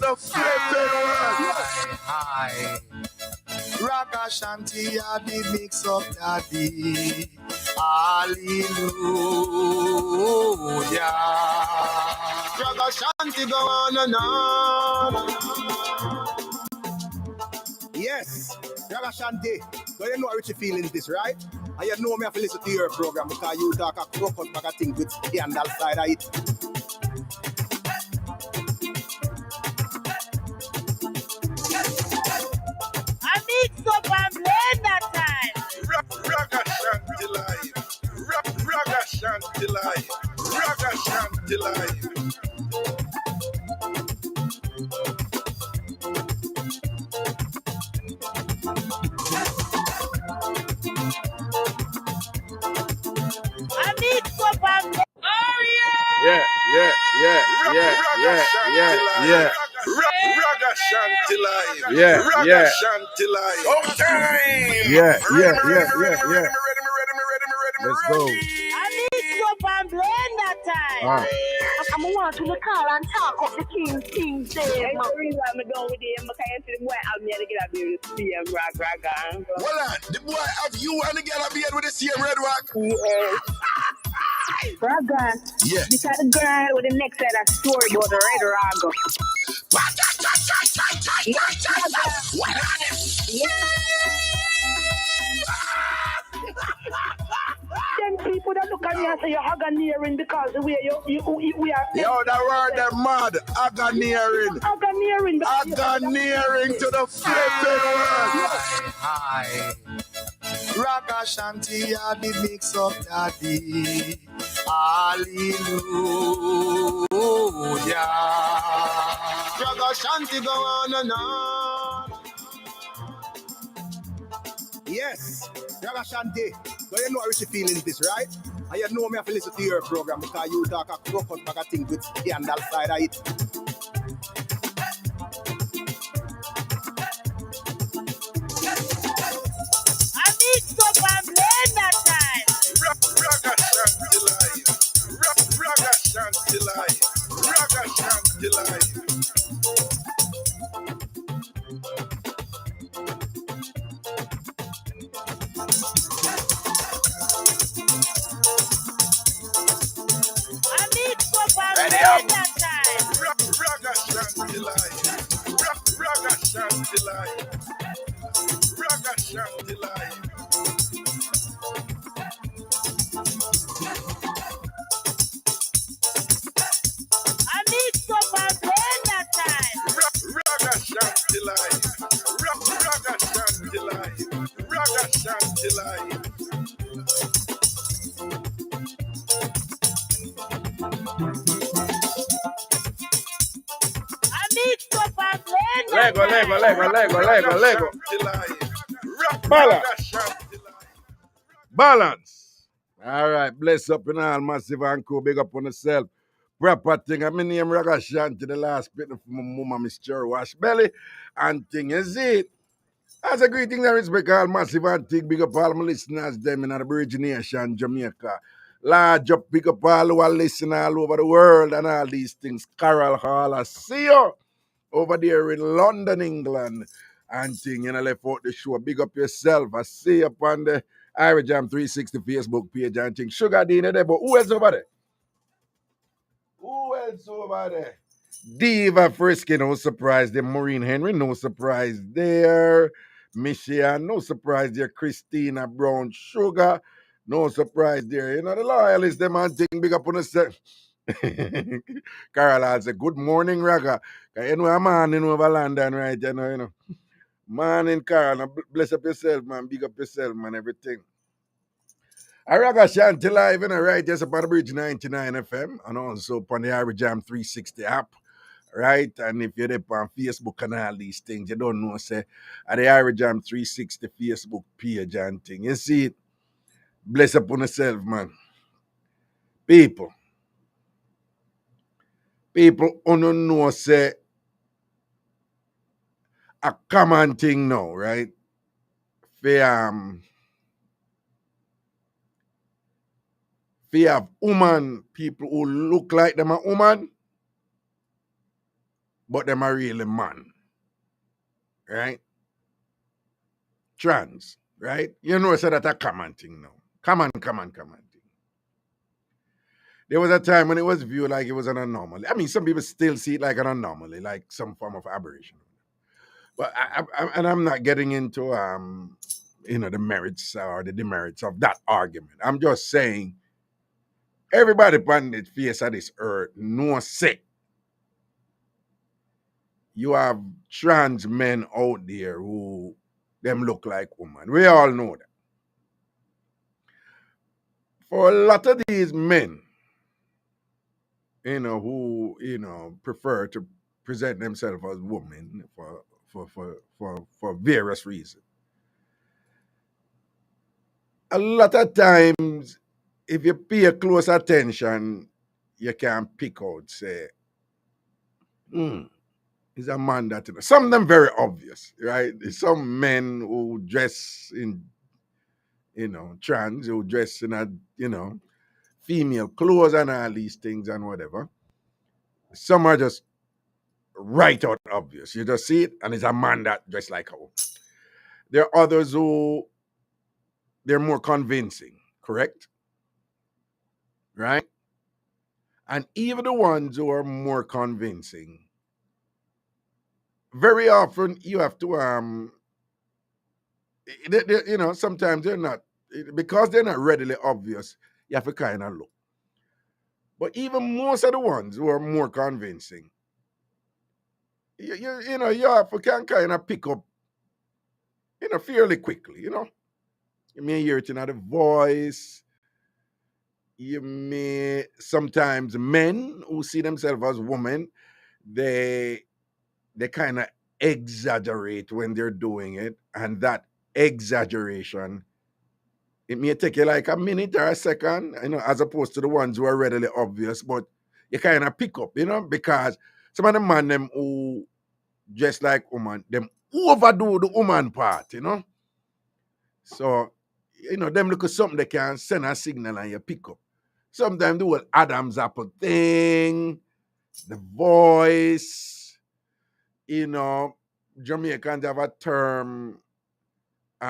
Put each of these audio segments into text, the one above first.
the flipping world. Hi. Ragashanti, I did mix up daddy. Hallelujah. Ragashanti go on and on. Yes, Ragashanti. So you know how Richie feeling this, right? And you know me have to listen to your program because you talk a crocus bag of things with scandal side of it. I mix up and blend that time. Ragashanti live. Ragashanti live. Ragashanti live. I mix up and blend. Oh Yeah. Ragashanti live. Ragashanti live. Okay. Yeah. Let's go. I mix up and blend that time. I'm want to call and talk up the things there. That's the reason I'm going with him because I see the boy out there to get a beer with the same rock. Hold on. The boy have you and the girl a beard with the same red rock? Yes. Raga. Yeah. Because the girl with the next side of story about the red raga. Then people that look at me and say you're agoniering because the way we are. Yo, that word they're mad. Agoniering. Agoniering to the flipping world. Hi. Ragashanti, I did mix up daddy. Hallelujah. Ragashanti go on and on. Yes, Ragashanti. So you know how Richie feeling this, right? And you know me have to listen to your program because you talk a crocus bag of things with scandal side of it. I mix up and blend that time. Ragashanti live. Ragashanti live. Ragashanti live. I mix up and blend that time. Ragashanti live. Ragashanti live. Ragashanti live. I mix up and blend that time. Ragashanti live. Ragashanti live. Ragashanti live. I mix up and blend that Lego. Balance. All right, bless up in all massive and cool. Big up on yourself. Proper thing. I mean, name Ragashanti, the last bit from my mama, Miss Cherry Wash Belly. And thing is it. As a greeting and respect all massive and thing. Big up all my listeners, them in the Virgin Nation, Jamaica. Large up, big up all who are listening all over the world and all these things. Carol Hall, I see you over there in London, England. And thing, you know, left out the show. Big up yourself. I see you up on the Irie Jam 360 Facebook page and thing. Sugar Dean there, but who else over there? Who else over there? Diva Frisky, no surprise there. Maureen Henry, no surprise there. Michelle, no surprise there. Christina Brown Sugar, no surprise there. You know, the loyalists, them and thing, big up on the set. Carol, I say, good morning, Raga. You know, a man in over London, right? You know. Morning, Carol. Now, bless up yourself, man. Big up yourself, man. Everything. Ragashanti live, you know, right? Yes, upon the Bridge 99 FM and also upon the Irie Jam 360 app, right? And if you're there on Facebook and all these things, you don't know, say, at the Irie Jam 360 Facebook page and thing. You see it? Bless upon yourself, man. People don't know, say, a common thing now, right? For have woman, people who look like them a woman, but them are really man, right? Trans, right? You know, so that a common thing now. Common thing. There was a time when it was viewed like it was an anomaly. I mean, some people still see it like an anomaly, like some form of aberration. But I'm not getting into the merits or the demerits of that argument. I'm just saying everybody on the face of this earth knows sick. You have trans men out there who them look like women. We all know that. For a lot of these men, who prefer to present themselves as women for various reasons. A lot of times, if you pay close attention, you can pick out, say, is a man that, some of them very obvious, right? Some men who dress in, trans, who dress in female clothes and all these things and whatever. Some are just right out obvious. You just see it, and it's a man that dressed like her. There are others who they're more convincing, correct? Right? And even the ones who are more convincing, very often you have to sometimes they're not, because they're not readily obvious, you have to kind of look. But even most of the ones who are more convincing, you have to kind of pick up, fairly quickly, You may hear it in the voice. You may sometimes men who see themselves as women, they kind of exaggerate when they're doing it, and that exaggeration, it may take you like a minute or a second, as opposed to the ones who are readily obvious, but you kind of pick up, because some of the man them who just like woman, them overdo the woman part, So, them look at something they can send a signal and you pick up. Sometimes the whole Adam's apple thing, the voice, Jamaicans have a term,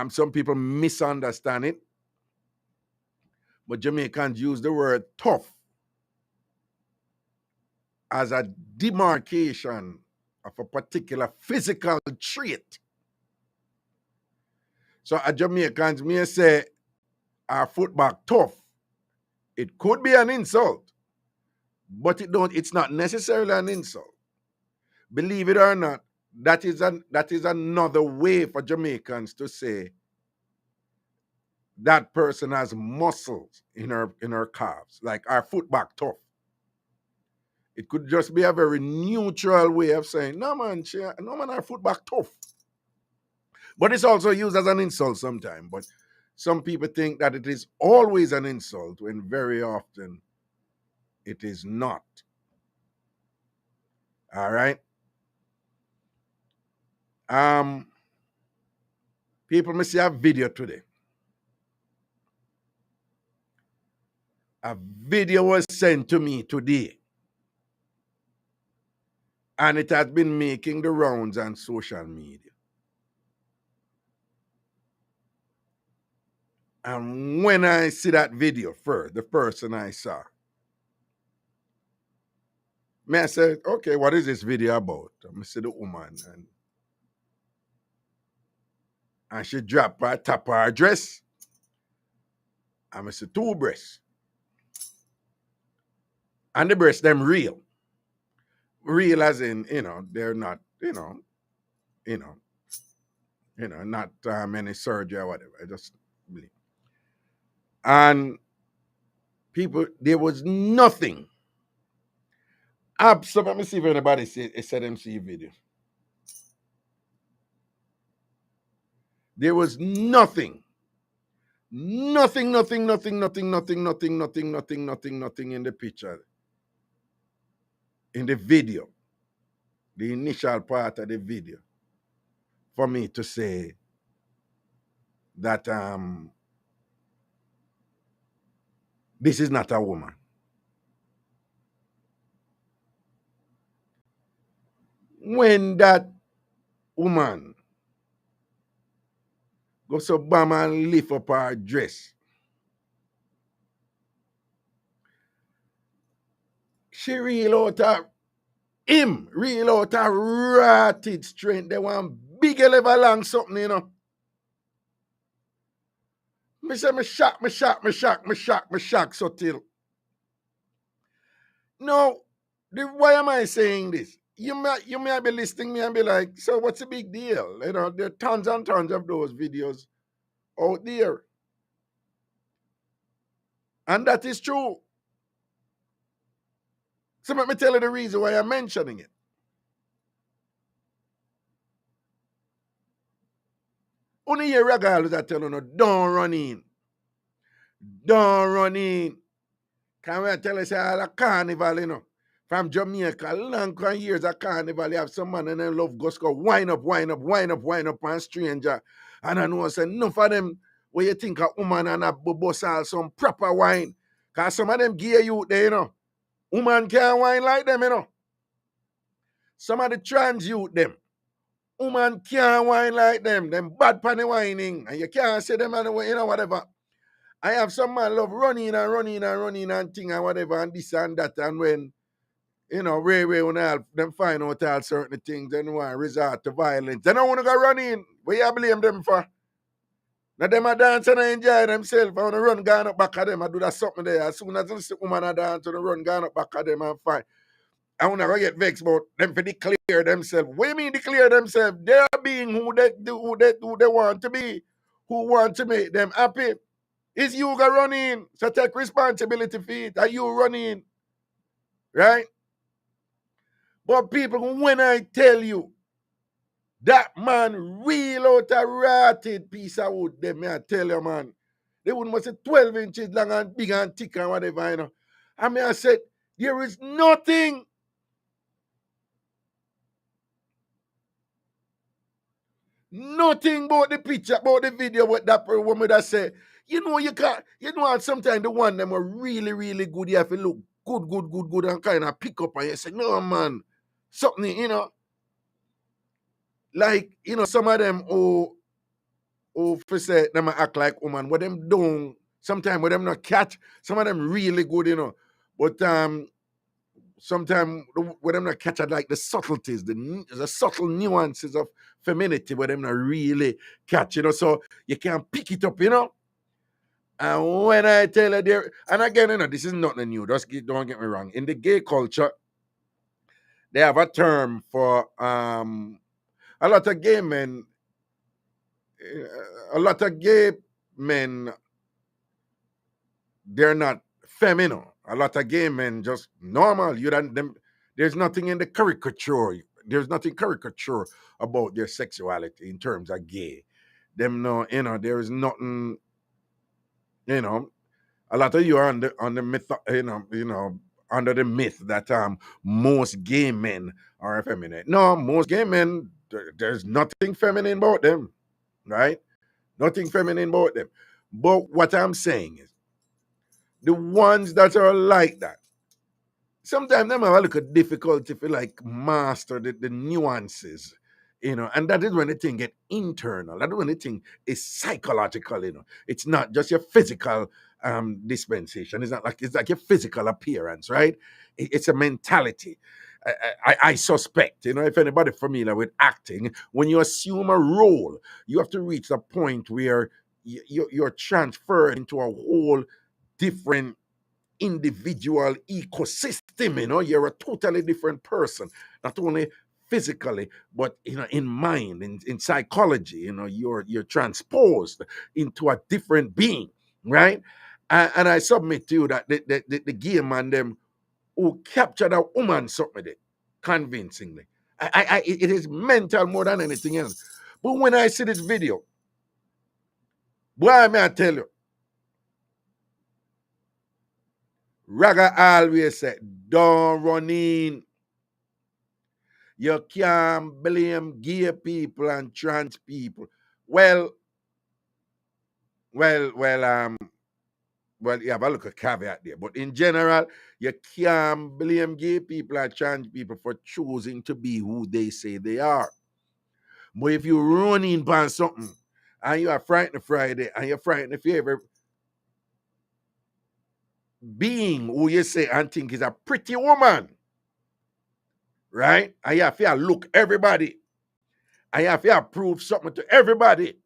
some people misunderstand it, but Jamaicans use the word tough as a demarcation of a particular physical trait. So a Jamaicans may say our foot back tough. It could be an insult, but it's not necessarily an insult. Believe it or not, that is another way for Jamaicans to say that person has muscles in her calves, like our foot back tough. It could just be a very neutral way of saying, no man, our foot back tough. But it's also used as an insult sometimes. But some people think that it is always an insult when very often it is not. All right. People may see a video today. A video was sent to me today, and it has been making the rounds on social media. And when I see that video first, the person I saw, I said, okay, what is this video about? I see the woman, and she dropped her top of her dress. I see two breasts. And the breasts, them real. Real as in, they're not, not any surgery or whatever. I just believe. And people, there was nothing. Absolutely. Let me see if anybody said them see video. There was nothing in the picture, in the video, the initial part of the video, for me to say that this is not a woman. when that woman go so bam and lift up her dress, she reel out her, him reel out her rotted strength. They want big level long something, you know. Me say me shock so till. No, why am I saying this? You may be listening me and be like, so what's the big deal? You know, there are tons and tons of those videos out there. And that is true. So let me tell you the reason why I'm mentioning it. Only hear Ragal that tell you, don't run in. Don't run in. Can we tell you, say, all a carnival, you know, from Jamaica, long years of carnival, you have some man and then love go wind up on stranger. And I know, say, enough of them, where you think a woman and a boss all some proper wine. Because some of them gay youth there, you know. Woman can't wine like them, you know. Some of the trans youth, them. Woman can't wine like them. Them bad panny whining. And you can't say them anyway, you know, whatever. I have some man love running and thing and whatever and this and that. And when, you know, when them find out all certain things, then want to resort to violence. They don't want to go running. What you blame them for? Now them a dance and enjoy themselves. I want to run gone up back at them. I do that something there. As soon as the woman a dance, I run gone up back at them and fine. I want to get vexed about them for declare themselves. What do you mean declare themselves? They are being who they want to be. Who want to make them happy. Is you go running. So take responsibility for it. Are you running? Right? But people, when I tell you, that man real out a rotted piece of wood, them I tell you, man. They would must say 12 inches long and big and thick and whatever, you know. I mean, I said, there is nothing about the picture, about the video, what that woman that say, you know, sometimes the one them are really, really good. You have to look good, and kind of pick up and you say, no, man, something, you know, like, you know, some of them who for say them act like woman, what them don't, sometimes what them not catch, some of them really good, you know, but sometimes what them not catch are like the subtleties, the subtle nuances of femininity, where them not really catch, you know, so you can pick it up, you know. And when I tell you there, and again, you know, this is nothing new, don't get me wrong. In the gay culture, they have a term for a lot of gay men, a lot of gay men, they're not feminine. A lot of gay men just normal. You don't them. There's nothing in the caricature. There's nothing caricature about their sexuality in terms of gay. Them no, you know, there is nothing. You know, a lot of you are on the myth. You know, under the myth that most gay men are effeminate. No, most gay men, there's nothing feminine about them, right? Nothing feminine about them. But what I'm saying is, the ones that are like that, sometimes them have a little difficulty to like master the nuances, you know, and that is when the thing get internal. That is when the thing is psychological, you know. It's not just your physical dispensation. It's like your physical appearance, right? It's a mentality. I suspect, you know, if anybody familiar with acting, when you assume a role, you have to reach a point where you're transferred into a whole different individual ecosystem. You know, you're a totally different person, not only physically, but you know, in mind, in psychology. You know, you're transposed into a different being, right? And I submit to you that the gay man them who captured a woman something convincingly. It is mental more than anything else. But when I see this video, boy, may I tell you, Raga always said, don't run in. You can't blame gay people and trans people. Well, well, you have a little caveat there. But in general, you can't blame gay people and trans people for choosing to be who they say they are. But if you run in on something and you are frightened Friday and you're frightened if you ever being who you say and think is a pretty woman, right? And you have to look everybody. And you have to prove something to everybody.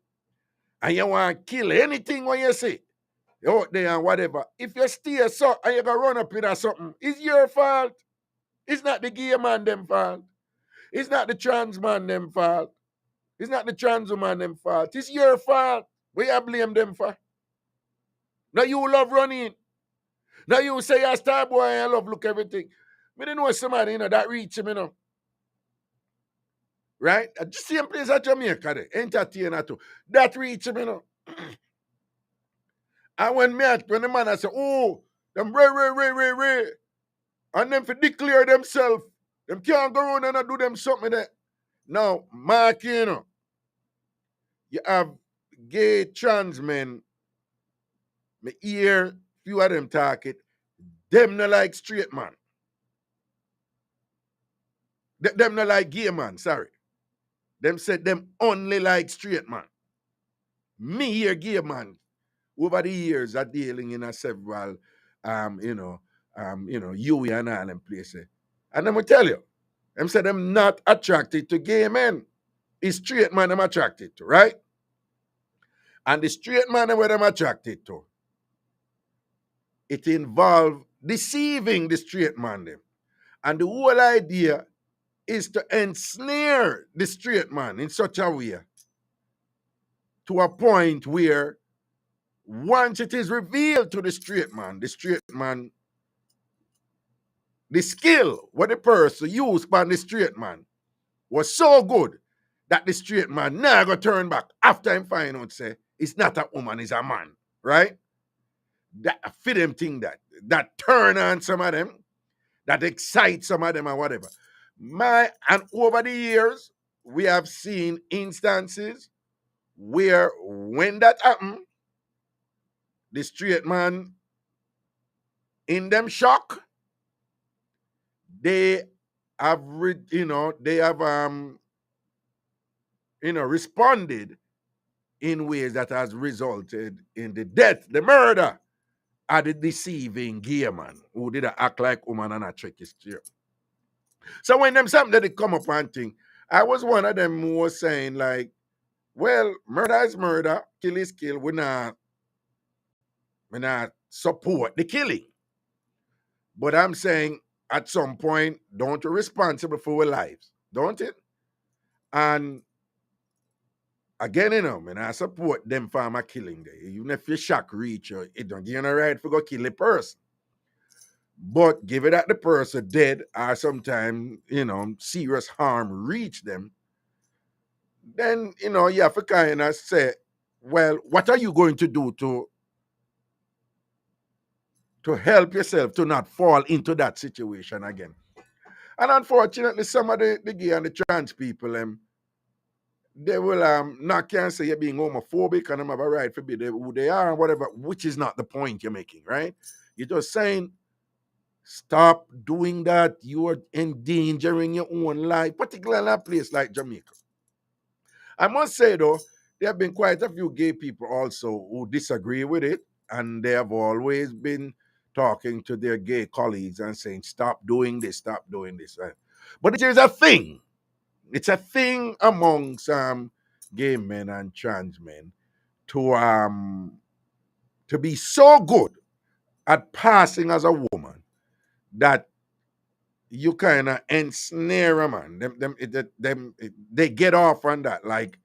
And you want to kill anything when you say you're out there and whatever. If you stay so and you go run up in or something, it's your fault. It's not the gay man them fault. It's not the trans man them fault. It's not the trans woman them fault. It's your fault. What you blame them for? Now you love running. Now you say you're a star boy and you love look everything. Me didn't know somebody, that reach him, Right? At the same place at Jamaica, there, entertainer too. That reach him, And when the man I say, oh, them ray, and them for declare themselves, them can't go around and do them something there. Now, Mark, you have gay trans men, me hear few of them talk it, them not like straight man. Them not like gay man, sorry. Them said them only like straight man. Me hear gay man over the years are dealing in a several Huey and all them places. And I'm gonna tell you, them said them not attracted to gay men. It's straight man I'm attracted to, right? And the straight man where them attracted to, it involves deceiving the straight man them. And the whole idea is to ensnare the straight man in such a way to a point where once it is revealed to the straight man, the skill what the person used by the straight man was so good that the straight man now go turn back after him find out say it's not a woman, it's a man, right? That fit them thing that turn on some of them, that excite some of them and whatever. And over the years, we have seen instances where when that happened, the straight man in them shock, they have responded in ways that has resulted in the death, the murder of the deceiving gay man who did act like woman and a trick his chair. So when them something that they come up and think, I was one of them who was saying like, well, murder is murder, kill is kill. We not support the killing. But I'm saying at some point, don't you responsible for our lives, don't it? And again, I support them farmer killing there. Even if you shock reach, it don't give you no right for go kill a person. But give it that the person dead or sometimes, serious harm reach them, then, you have to kind of say, well, what are you going to do to help yourself to not fall into that situation again? And unfortunately, some of the gay and the trans people, they will not can say you're being homophobic and them have a right to be who they are and whatever, which is not the point you're making, right? You're just saying, stop doing that. You are endangering your own life, particularly in a place like Jamaica. I must say, though, there have been quite a few gay people also who disagree with it, and they have always been talking to their gay colleagues and saying, stop doing this, stop doing this. Right? But it is a thing. It's a thing amongst gay men and trans men to be so good at passing as a woman that you kind of ensnare a man. They get off on that. Like,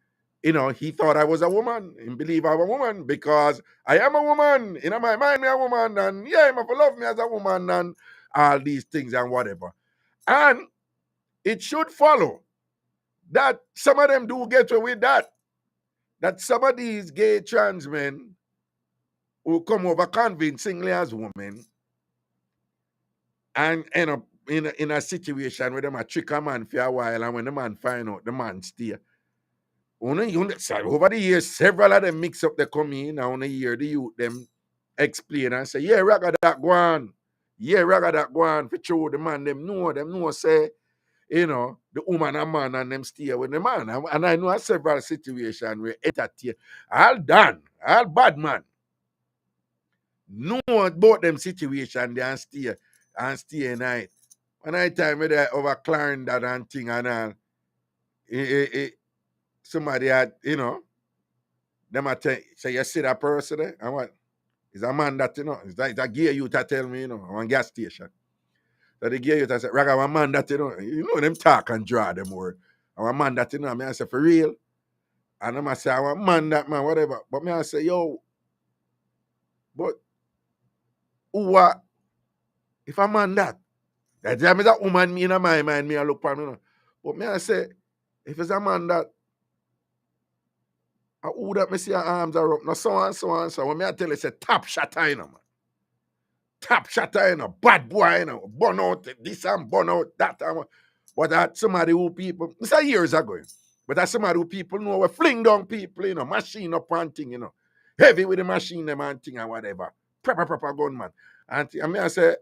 he thought I was a woman and believe I'm a woman because I am a woman. In my mind, I'm a woman. And yeah, he must love me as a woman and all these things and whatever. And it should follow that some of them do get away with that. That some of these gay trans men who come over convincingly as women and end up in a situation where them a trick a man for a while, and when the man find out, the man stay. Over the years, several of them mix up the come in, and on the year the youth them explain and say, yeah, raga that go on. Yeah, raga that go on. For sure, the man, them know, say, you know, the woman and man and them stay with the man. And I know several situations where it at here. All done. All bad man. Know about them situation they and stay night. When I time with over clearing that and thing and all, somebody had, you know, them at say you see that person there, and what? Is a man that, you know, it's a gear you to tell me, you know, on gas station. So the gear you to say, Raga, one man that, you know them talk and draw them word. And one man that, you know, I say, for real. And I'm say, I want man that man, whatever. But me I say, yo, but who are, if a man that time is a woman me in my mind, me I look for me, you know. But me I say, if it's a man that, who that me see her arms are up, no so and so and so. When me I tell you, say, top shot, you know, man. Top shatter, you know, bad boy, you know, burn out this and burn out that. But that somebody who people, this is years ago, but that's somebody who people know, we fling down people, you know, machine up and thing, you know, heavy with the machine, them and thing and whatever. Proper gunman. And I mean, I say,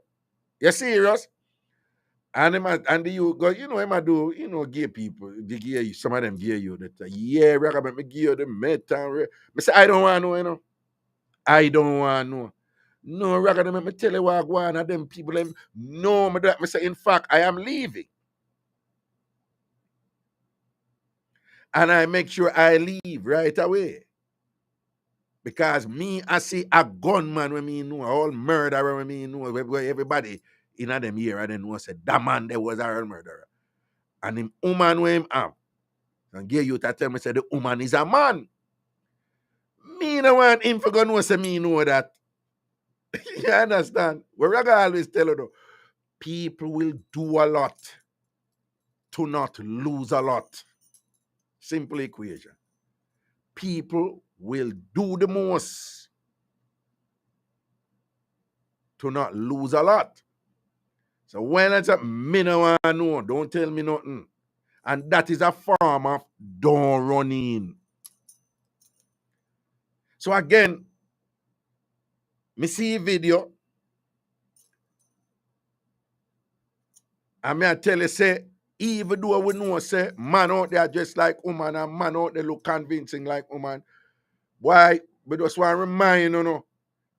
you serious? And and you go, you know, him I do, you know, gay people, they give you, some of them give you that, yeah, recommend me give you the metal. I say, I don't want to know, you know. I don't want to know. No, rather than me tell you what one of them people them no me that me say, in fact, I am leaving. And I make sure I leave right away. Because me, I see a gunman when me know, all murderer when me know, where everybody in them here, I didn't know, say, that man there was a murderer. And him woman where him am. And give you to tell me, say, the woman is a man. Me no want him for go know, say, me know that. You understand? What I always tell you though, people will do a lot to not lose a lot. Simple equation. People will do the most to not lose a lot. So when it's a me no want to know, don't tell me nothing. And that is a form of don't run in. So again, me see a video, and me I tell you, say, even though we know, say, man out there just like woman, and man out there look convincing like woman, why? But just want to remind you, know,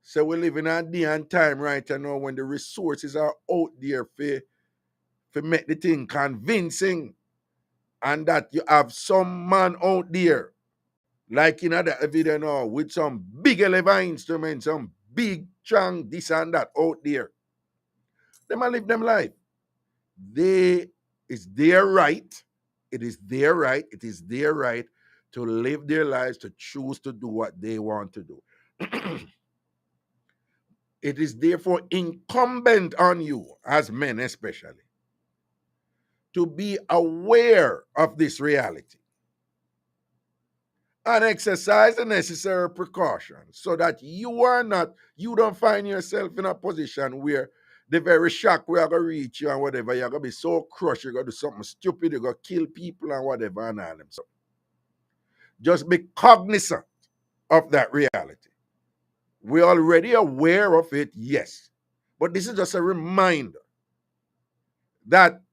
so we live in a day and time right now when the resources are out there for make the thing convincing, and that you have some man out there, like in other video now, with some big level instruments, some big strong this and that out there. They might live them life. It's their right. It is their right. It is their right to live their lives, to choose to do what they want to do. It is therefore incumbent on you, as men especially, to be aware of this reality and exercise the necessary precautions so that you don't find yourself in a position where the very shock we are going to reach you and whatever, you're going to be so crushed, you're going to do something stupid, you're going to kill people and whatever and all them. So just be cognizant of that reality. We're already aware of it, yes. But this is just a reminder that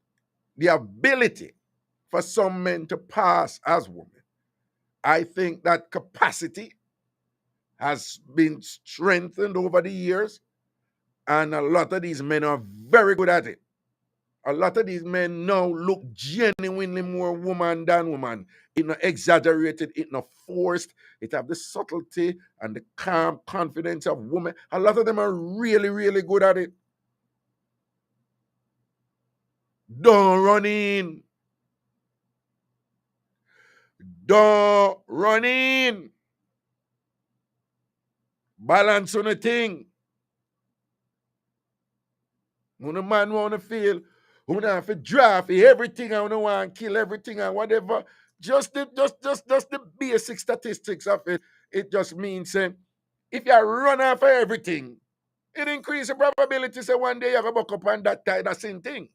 the ability for some men to pass as women, I think that capacity has been strengthened over the years, and a lot of these men are very good at it. A lot of these men now look genuinely more woman than woman. It's not exaggerated, it's not forced. It have the subtlety and the calm confidence of women. A lot of them are really, really good at it. Don't run in. Don't run in. Balance on the thing. When a man want to feel, when I have to draft everything, I want to kill everything and whatever. Just the basic statistics of it. It just means if you run after everything, it increases the probability say one day you're going to buck up on that same thing.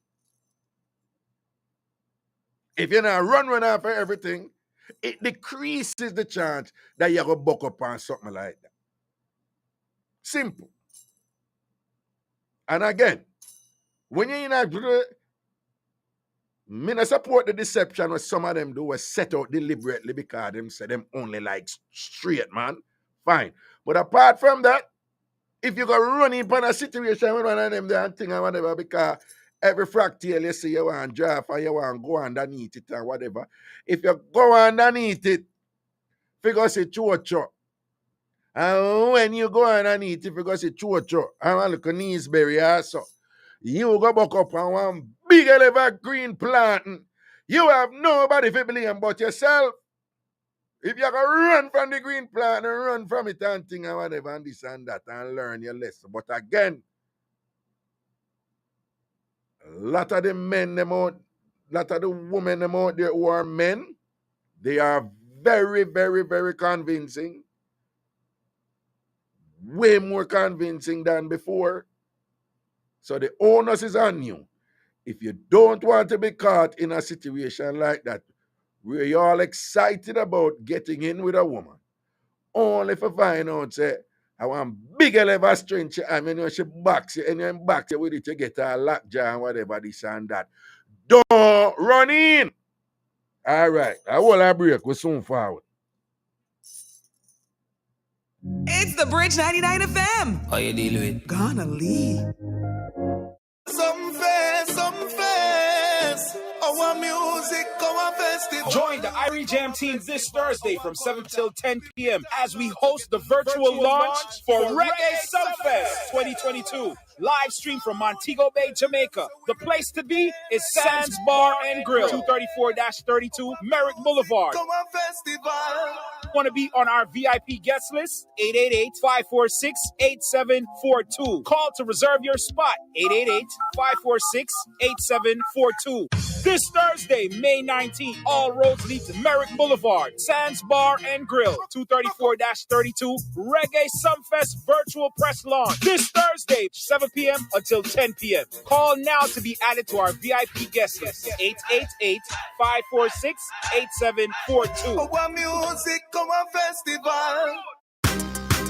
If you're not run after everything, it decreases the chance that you're going to buck up on something like that. Simple. And again, when you're in a me not support the deception what some of them do was set out deliberately because them say them only like straight, man. Fine. But apart from that, if you go running upon a situation with one of them there and thing or whatever, because every fractal you see you want to draft or you want to go underneath it or whatever, if you go underneath it, figure say chocho. And when you go underneath it, figure say chocho. I want to look at knees berry also. You go back up on one big evergreen planting. You have nobody to blame but yourself. If you go run from the green plant and run from it and thing and whatever and this and that and learn your lesson. But again, a lot of the men them out, lot of the women them out there who are men, they are very, very, very convincing. Way more convincing than before. So the onus is on you. If you don't want to be caught in a situation like that, where you're all excited about getting in with a woman, only for find out, say, I want bigger level strength, I mean, when she backs you, and then backs you with it, you get a lockjaw and whatever, this and that. Don't run in. All right, I will have break. We'll soon forward. It's the Bridge 99 FM. How you deal with? Gonna leave. Some face. Our music, our festival. Join the Irie Jam team this Thursday from 7 till 10 p.m. as we host the virtual launch for Reggae Sumfest 2022. Live stream from Montego Bay, Jamaica. The place to be is Sands Bar and Grill, 234-32 Merrick Boulevard. Want to be on our VIP guest list? 888-546-8742. Call to reserve your spot. 888-546-8742. This Thursday, May 19th, all roads lead to Merrick Boulevard, Sands Bar and Grill, 234-32 Reggae Sumfest virtual press launch. This Thursday, 7 p.m. until 10 p.m. Call now to be added to our VIP guest list. 888-546-8742. Our music, our festival.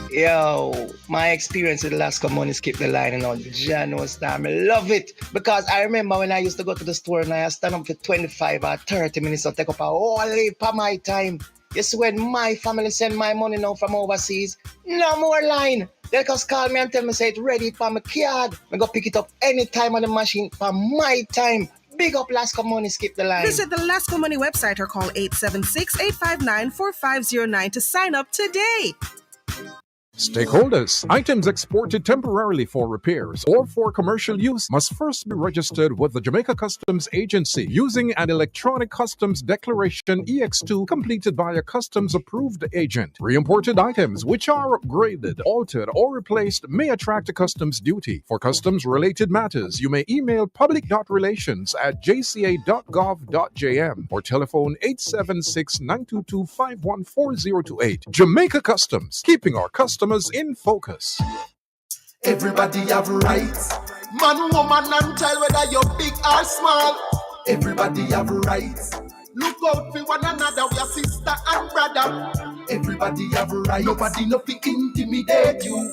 Yo, my experience with the last money skip the line and all the January time. I love it because I remember when I used to go to the store and I stand up for 25 or 30 minutes to take up a whole heap of my time. You see, when my family send my money now from overseas, no more line. They just call me and tell me, say it ready for my card. I go pick it up anytime on the machine for my time. Big up Lasco Money, skip the line. Visit the Lasco Money website or call 876-859-4509 to sign up today. Stakeholders, items exported temporarily for repairs or for commercial use must first be registered with the Jamaica Customs Agency using an electronic customs declaration EX2 completed by a customs approved agent. Reimported items which are upgraded, altered, or replaced may attract a customs duty. For customs related matters, you may email public.relations@jca.gov.jm or telephone 876-922-51408. Jamaica Customs, keeping our customers in focus. Everybody have rights. Man, woman, and child, whether you're big or small. Everybody have rights. Look out for one another, we are sister and brother. Everybody have rights. Nobody no fi intimidate you.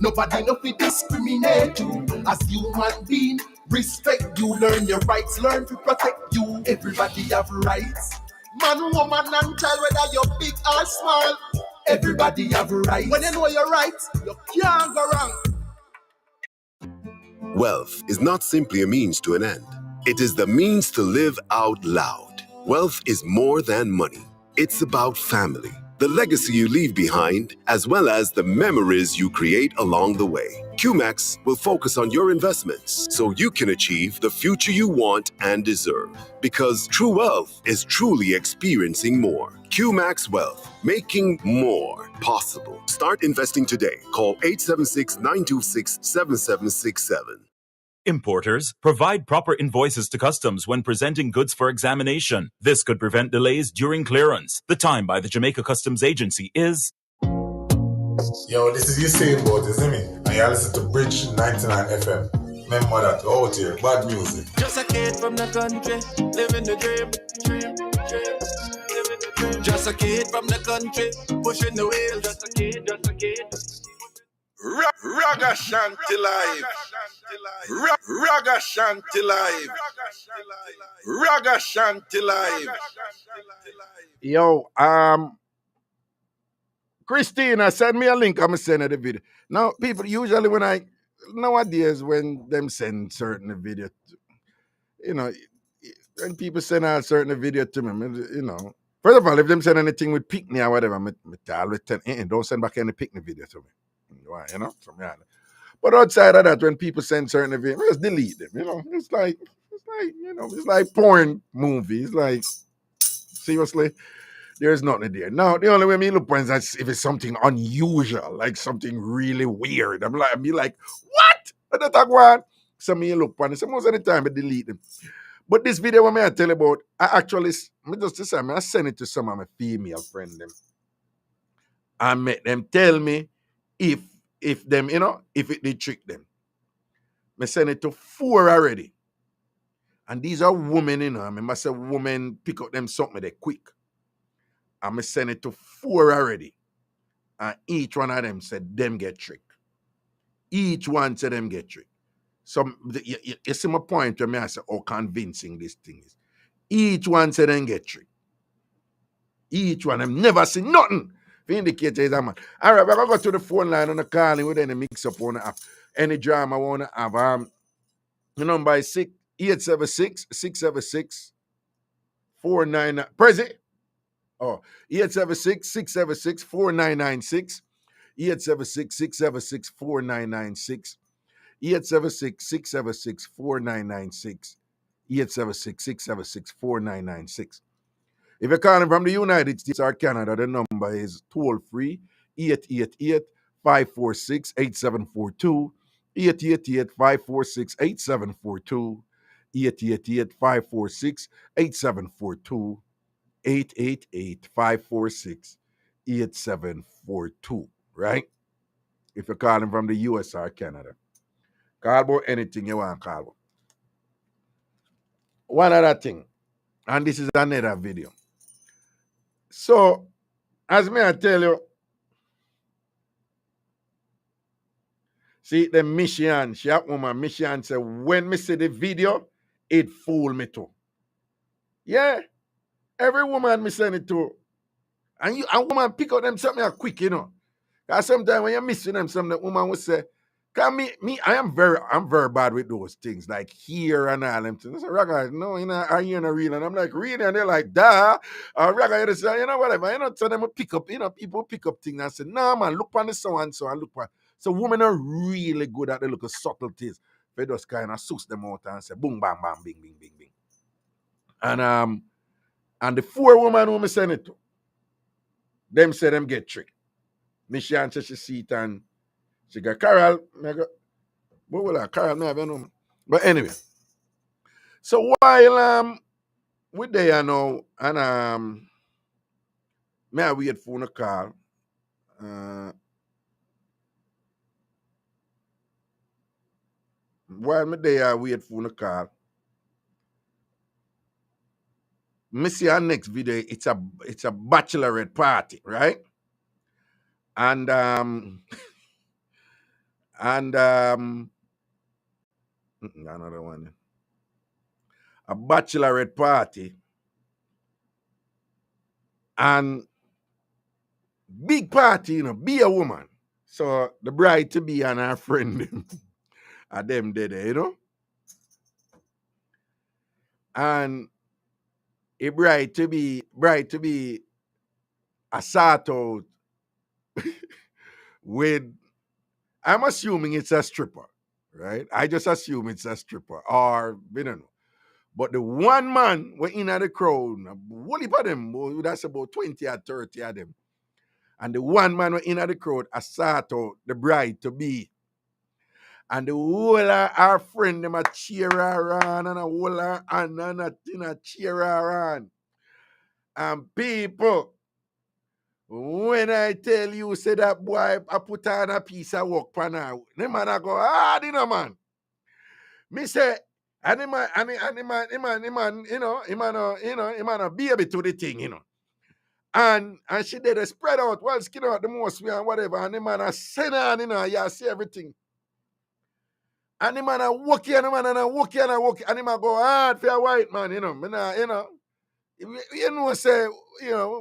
Nobody no fi discriminate you. As human being, respect you. Learn your rights, learn to protect you. Everybody have rights. Man, woman, and child, whether you're big or small. Everybody have rights. When you know your rights, you can't go wrong. Wealth is not simply a means to an end. It is the means to live out loud. Wealth is more than money. It's about family, the legacy you leave behind, as well as the memories you create along the way. QMAX will focus on your investments so you can achieve the future you want and deserve. Because true wealth is truly experiencing more. QMAX Wealth, making more possible. Start investing today. Call 876-926-7767. Importers, provide proper invoices to customs when presenting goods for examination. This could prevent delays during clearance. The time by the Jamaica Customs Agency is... Yo, this is Usain Bolt, isn't me? And you listen to Bridge 99 FM. Remember that, out here, bad music. Just a kid from the country, living the dream. Just a kid from the country, pushing the wheels. Just a kid. Ragashanti live. Ragashanti live. Ragashanti live. Yo, Christina, send me a link. I'm sending the video. Now, people usually nowadays when them send certain video, you know, when people send out certain video to me, you know, first of all, if them send anything with picnic or whatever, I always tell, don't send back any picnic video to me. Why, you know? But outside of that, when people send certain videos, just delete them. You know, it's like it's like porn movies. Like seriously, there's nothing there. Now, the only way me look is that if it's something unusual, like something really weird. I'm like, what? What the talk about? So me look on it. So most of the time I delete them. But this video what I tell you about, I send it to some of my female friends them. I make them tell me if them, you know, if it did trick them. I send it to 4 already. And these are women, you know. I must say women pick up them something they quick. I'm send it to 4 already. And each one of them said them get tricked. Each one said them get tricked. So you see my point where I say how convincing this thing is. Each one said them get tricked. Each one, I've never seen nothing to indicate is a man. All right, we're going to go to the phone line on the calling with any mix up on the app. Any drama I want to have. The number is 876-676-49. Prezi? Oh, 876-676-4996. 876-676-4996. 876-676-4996. 876-676-4996. If you're calling from the United States or Canada, the number is toll-free 888-546-8742. 888-546-8742. 888-546-8742. 888-546-8742. Right? If you're calling from the US or Canada. Call about anything you want to call about. One other thing, and this is another video. So, as me I tell you, see the mission, she have woman, mission say, when me see the video, it fool me too. Yeah, every woman me send it to. And a woman pick up them something quick, you know. Because sometimes when you're missing them, some the woman will say, I'm very bad with those things, like here and all them things. I say, Raga, no, you know, are you in a real? And I'm like, really? And they're like, duh. Raga, you say, you know, whatever. You know, so them pick up, you know, people pick up things and say, no, man, look on the so and so and look on. So women are really good at the little subtleties. They just kind of suss them out and say, boom, bang, bang, bing, bing, bing, bing. And the 4 women who me send it to, them say them get tricked. Michelle says she see it and she got Carol. What will I Carol? I don't know. But anyway, so while we there now and may I wait for a call. While me there I wait for a call. Me see our next video. It's a bachelorette party, right? And another one. A bachelorette party. And big party, you know, be a woman. So the bride to be and her friend are them there, you know. And a bride to be a sort out with, I'm assuming it's a stripper, right? I just assume it's a stripper, or we don't know. But the one man were in the crowd, what of them, that's about 20 or 30 of them. And the one man were in the crowd, a sort out the bride to be. And the whole of our friend, them a cheer her on, and a whole of and cheer her on. And people, when I tell you, say that boy, I put on a piece of work for now, the man I go, you know, man. Me say, and the man, you know, he man a baby to the thing, you know. And she did a spread out, well, skin out the most way and whatever. And the man a send on, you see everything. And the man a walk here, and the man a walk here, and a walk here. And the man go hard for a white man, say,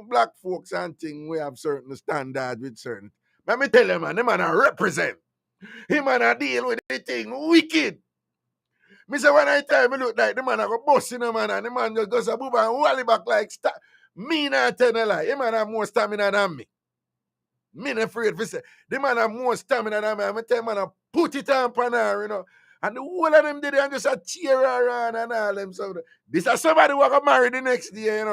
black folks and thing, we have certain standards with certain. Let me tell you, man, the man a represent. Him man a deal with the thing wicked. Me say when I tell me look like the man a go bust man, and the man just goes a boob and wally back like me not tell a lie. The man have more stamina than me. Me not afraid to say. The man have more stamina than me. I tell the man a put it on her, And the whole of them did it and just a cheer around and all them. So this is somebody who got married the next day,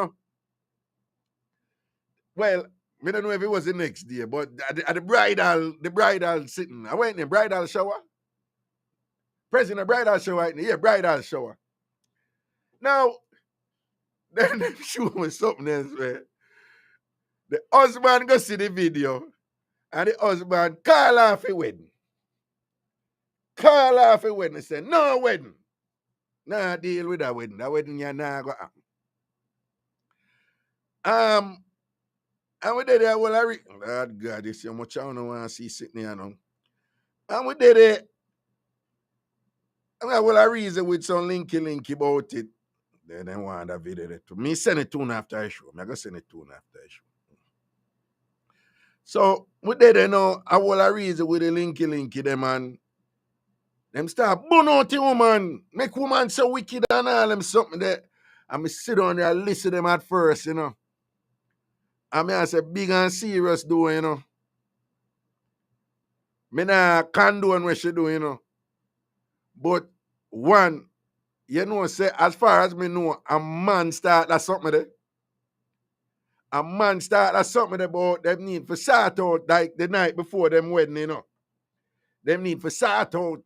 Well, we don't know if it was the next day, but at the bridal sitting. I went in the bridal shower. President bridal shower, yeah, bridal shower. Now, then they show me something else, man. The husband go see the video, and the husband call off a wedding. Call off a wedding and say, no wedding. Nah, deal with that wedding. That wedding you're not going to happen. And we did it, Lord God, you see how much I don't want to see sitting here now. And we did it. And I reason with some linky about it. They didn't want that video to me. Send it to after I show. I'm going to send it to after I show. So we did it now. I will reason with the linky them and them start burn out the woman. Make woman so wicked and all them something there. And me sit down there and listen to them at first, And I say big and serious do, Me not condone what she do, But one, say, as far as me know, a man start that something there. A man start that something about them need for sort out like the night before them wedding, Them need for sort out,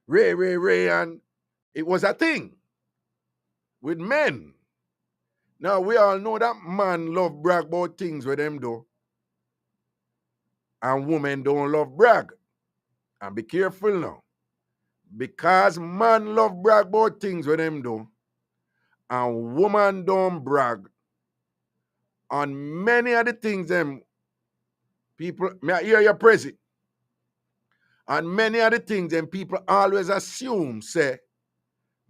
Ray, and it was a thing with men. Now, we all know that man love brag about things with them do. And women don't love brag. And be careful now. Because man love brag about things with them do. And woman don't brag. On many of the things them people, may I hear you praise it. And many of the things them people always assume, say,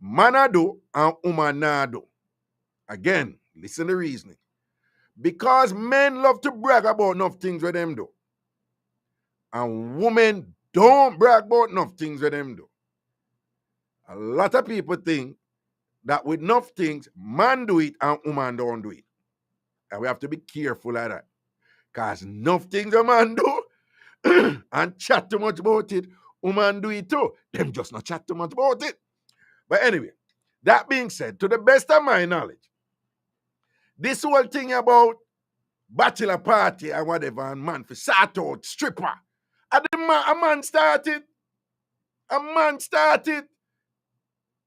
man a do and woman na do. Again, listen to the reasoning. Because men love to brag about enough things with them do. And women don't brag about enough things with them do. A lot of people think that with enough things, man do it and woman don't do it. And we have to be careful of that. Because enough things a man do and chat too much about it, woman do it too. Them just not chat too much about it. But anyway, that being said, to the best of my knowledge, this whole thing about bachelor party and whatever, and man for sort out stripper, a man started. A man started.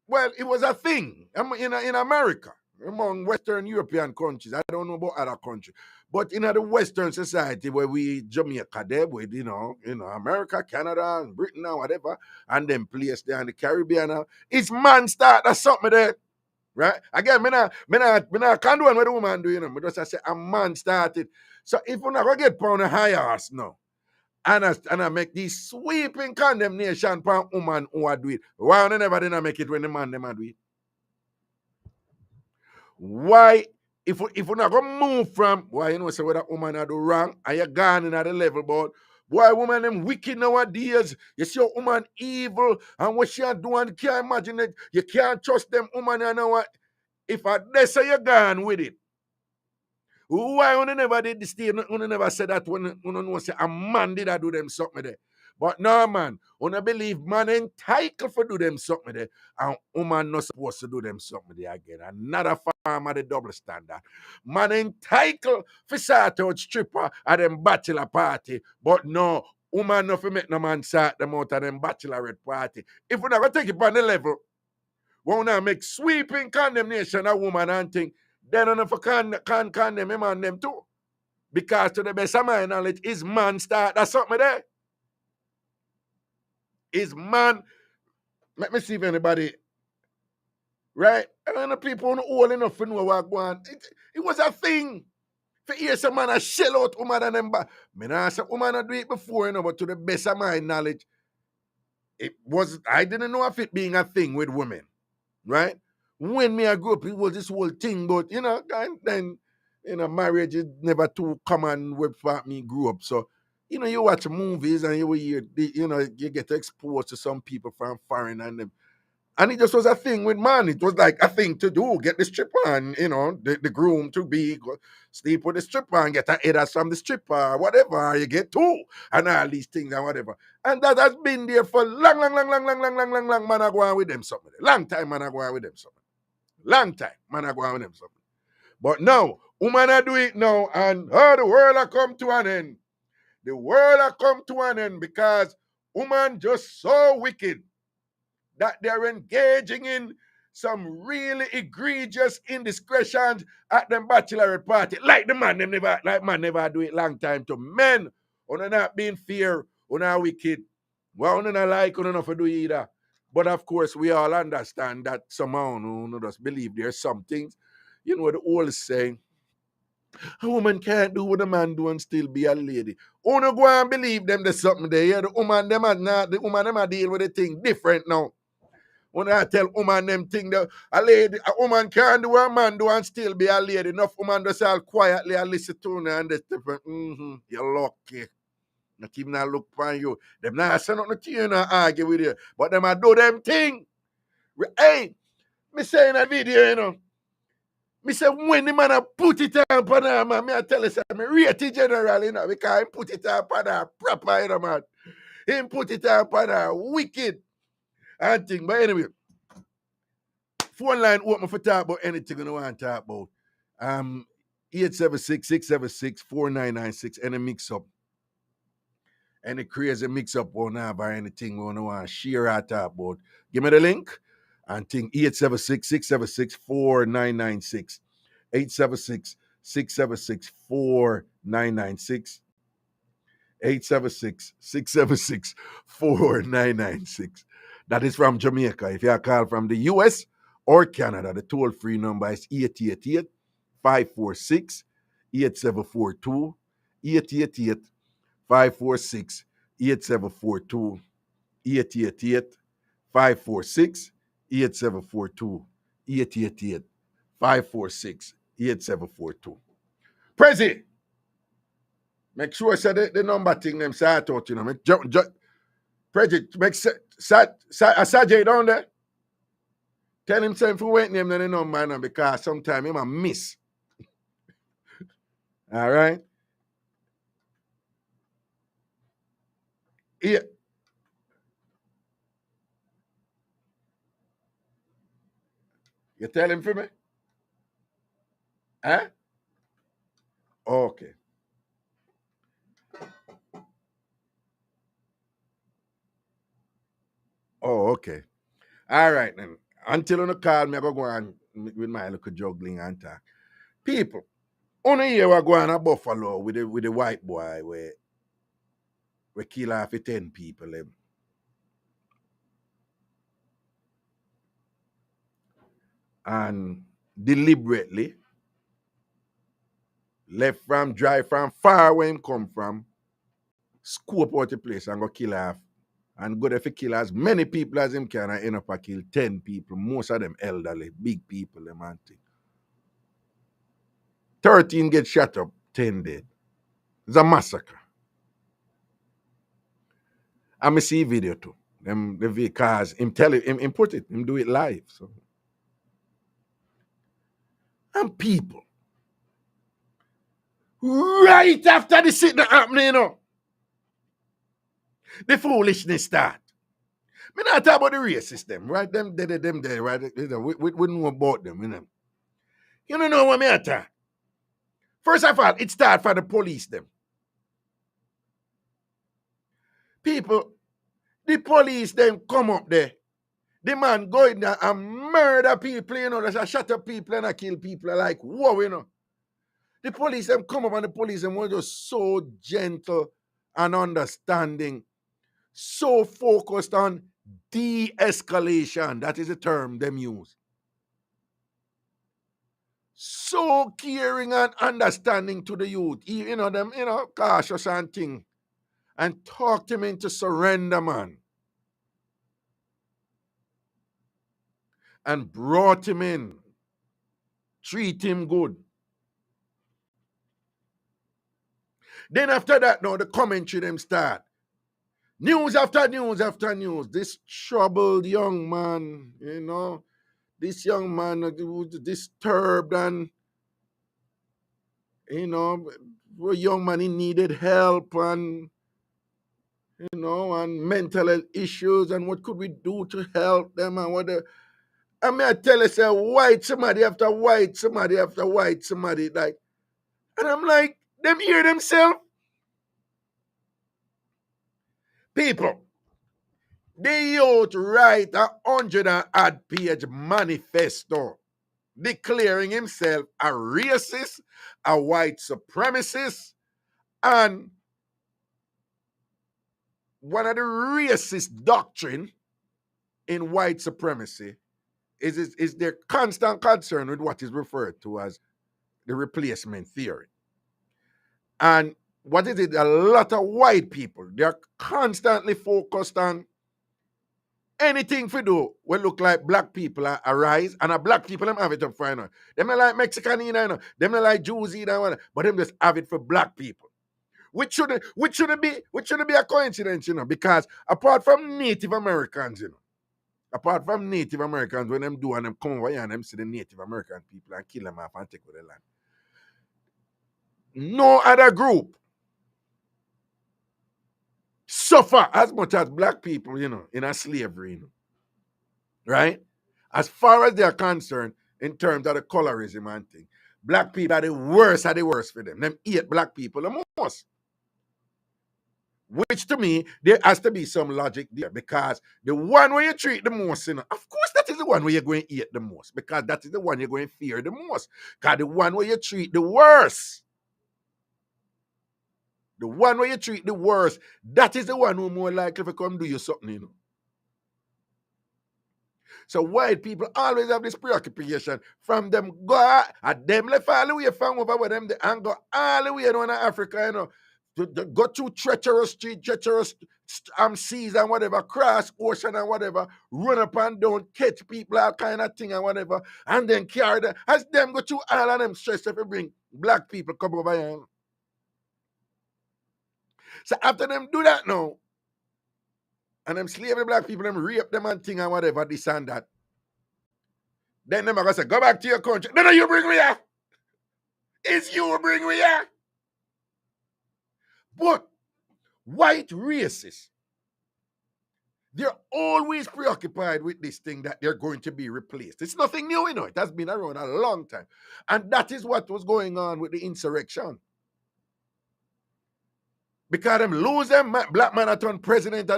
Well, it was a thing in America, among Western European countries. I don't know about other countries. But in the Western society where we Jamaica there with, America, Canada, and Britain and whatever, and then place there in the Caribbean, it's man start or something there. Right? Again, me not condone what the woman do, But just I say a man started. So if we're not gonna get pound a high ass now, and I make these sweeping condemnation for woman who do it, why they never didn't make it when the man them do it? Why, if we're not gonna move from why say what that woman do wrong, and you're gone in at the level, but why woman them wicked nowadays? You see a woman evil and what she doing, you can't imagine it. You can't trust them woman and what. If they say you're gone with it. Why you never did this thing? You never said that when you know say a man did I do them something there. But no, man, you believe man entitled for do them something there, and woman not supposed to do them something there again. Another form of the double standard. Man entitled for sort out stripper at them bachelor party, but no, woman not for make no man sort them out of them bachelorette party. If we never take it on the level, we now make sweeping condemnation of woman and thing, then enough can condemn him and them too. Because to the best of my knowledge, is man start that's something there. Is man, let me see if anybody, right? And the people old enough to know what going on. It was a thing. For hear some man a shell out woman and them back. Me nah say woman a do it before, but to the best of my knowledge, I didn't know of it being a thing with women, right? When me I grew up, it was this whole thing, but and then marriage is never too common with me grew up. So, you watch movies and you hear, you get exposed to some people from foreign and it just was a thing with man. It was like a thing to do. Get the stripper and, the groom to be, sleep with the stripper and get a headers from the stripper, whatever. You get two and all these things and whatever. And that has been there for long, man. I go on with them something. Long time, man. I go on with them something. Long time, man. I go on with them something. But now, woman, I do it now, and the world I come to an end. The world I come to an end because woman just so wicked that they're engaging in some really egregious indiscretions at them bachelorette party. Like man never do it long time to men. Una not being fair, una wicked. Well, una not like, una not for do either. But of course, we all understand that somehow una just believe there's some things. You know the old saying, a woman can't do what a man do and still be a lady. Una go and believe them there's something there. Yeah, the woman them are deal with the thing different now. When I tell woman them thing that a woman can do what a man do and still be a lady. Enough woman just all quietly and listen to her and just different. You're lucky. Not even I look upon you. Them not say nothing to you and argue with you. But them I do them thing. Hey, me say in a video, me say when the man a put it on her, man, me I tell you something, me rate it general, because he put it on her proper, man. He put it on her wicked and thing. But anyway, phone line open for talk about anything you want to talk about. 876-676-4996. Any mix up. Any crazy mix up or not or anything we want to share or talk about. Give me the link and think 876-676-4996. 876-676-4996. 876-676-4996. That is from Jamaica. If you call from the US or Canada, the toll-free number is 888-546-8742. 888-546-8742. 888-546-8742. 888-546-8742. Prezi, make sure I said the number thing them start out, Make Prezi, make Sajay down there. Tell him if we wait name the number now because sometimes he might miss. All right? Yeah. You tell him for me? Huh? Okay. Oh, okay. All right, then. Until you call me, I go on with my little juggling and talk. People, only here we go on a Buffalo with the white boy where we kill off 10 people. And deliberately drive from far where him come from, scope out the place and go kill off. And go there for kill as many people as him can and end up a kill 10 people. Most of them elderly, big people, them and thing. 13 get shot up, 10 dead. It's a massacre. And I see video too. The because him tell it, him put it, him do it live. So. And people, right after the shit that happening, the foolishness start. Me not talk about the racist them, right? Them there, right? We know about them, You don't know what me attack. First of all, it start for the police them. People, the police them come up there. The man go in there and murder people, There's a shut up people and a kill people like, whoa, The police them come up and the police them were just so gentle and understanding. So focused on de-escalation. That is the term them use. so caring and understanding to the youth. Them, cautious and thing. And talked him into surrender, man. And brought him in. Treat him good. Then after that, now the commentary them start. News after news after news. This troubled young man, this young man was disturbed and, a young man, he needed help and, and mental health issues and what could we do to help them and what I tell you, say, white somebody after white somebody after white somebody, like, and I'm like, them hear themselves. People, the youth write 100-odd-page manifesto declaring himself a racist, a white supremacist, and one of the racist doctrine in white supremacy is their constant concern with what is referred to as the replacement theory. And what is it? A lot of white people, they're constantly focused on anything for do will look like black people are arise, and a black people them have it up for, Them not like Mexican, them not like Jews either, but them just have it for black people. Which shouldn't be a coincidence, because apart from Native Americans, when them do and them come over here and them see the Native American people and kill them off and take over the land. No other group suffer as much as black people, in a slavery, right? As far as they are concerned, in terms of the colorism and thing, black people are the worst for them. Them hate black people the most. Which to me, there has to be some logic there, because the one where you treat the most, of course that is the one where you're going to hate the most, because that is the one you're going to fear the most. Because the one where you treat the worst, that is the one who more likely to come do you something, So white people always have this preoccupation from them go at them left all the way from over with them and go all the way down to Africa, to go through treacherous street, treacherous seas and whatever, cross ocean and whatever, run up and down, catch people, all kind of thing and whatever, and then carry them. As them go through all of them stress if you bring black people come over here. So after them do that now, and them slave the black people, them rape them and thing and whatever, this and that, then them are going to say, go back to your country. No, you bring me here. It's you bring me here. But white racists, they're always preoccupied with this thing that they're going to be replaced. It's nothing new, It has been around a long time. And that is what was going on with the insurrection. Because them lose them, black man are turned president,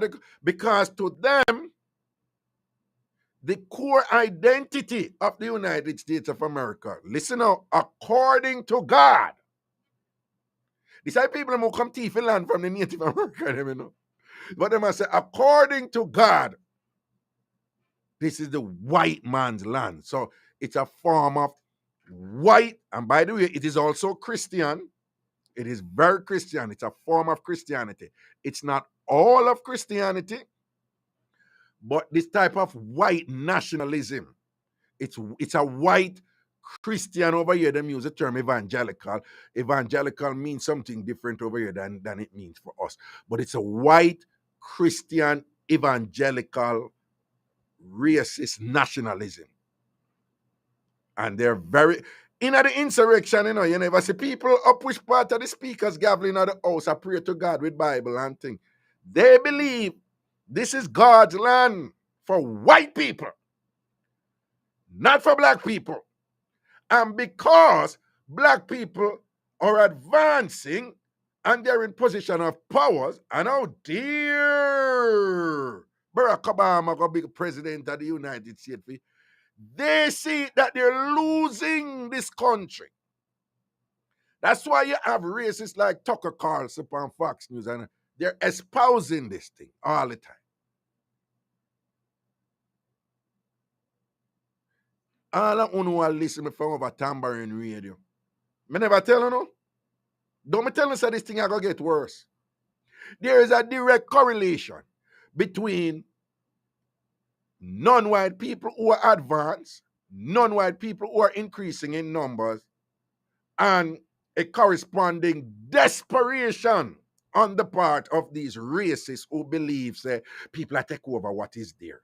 because to them, the core identity of the United States of America, listen now, according to God. These are people who come thief land from the Native American, But they must say, according to God, this is the white man's land. So it's a form of white, and by the way, it is also Christian. It is very Christian. It's a form of Christianity. It's not all of Christianity, but this type of white nationalism. It's a white Christian over here. Them use the term evangelical. Evangelical means something different over here than it means for us. But it's a white Christian evangelical racist nationalism. And they're very in the insurrection, you never see people up which part of the speakers gathering at the house. I pray to God with Bible and thing. They believe this is God's land for white people, not for black people. And because black people are advancing and they're in position of powers, and oh dear, Barack Obama going to be president of the United States, they see that they're losing this country. That's why you have racists like Tucker Carlson on Fox News, and they're espousing this thing all the time. All of you will listen me from over tambourine radio. Me never tell you no. Don't me tell you say this thing are going to get worse. There is a direct correlation between non-white people who are advanced, non-white people who are increasing in numbers, and a corresponding desperation on the part of these racists who believe that people are taking over what is theirs.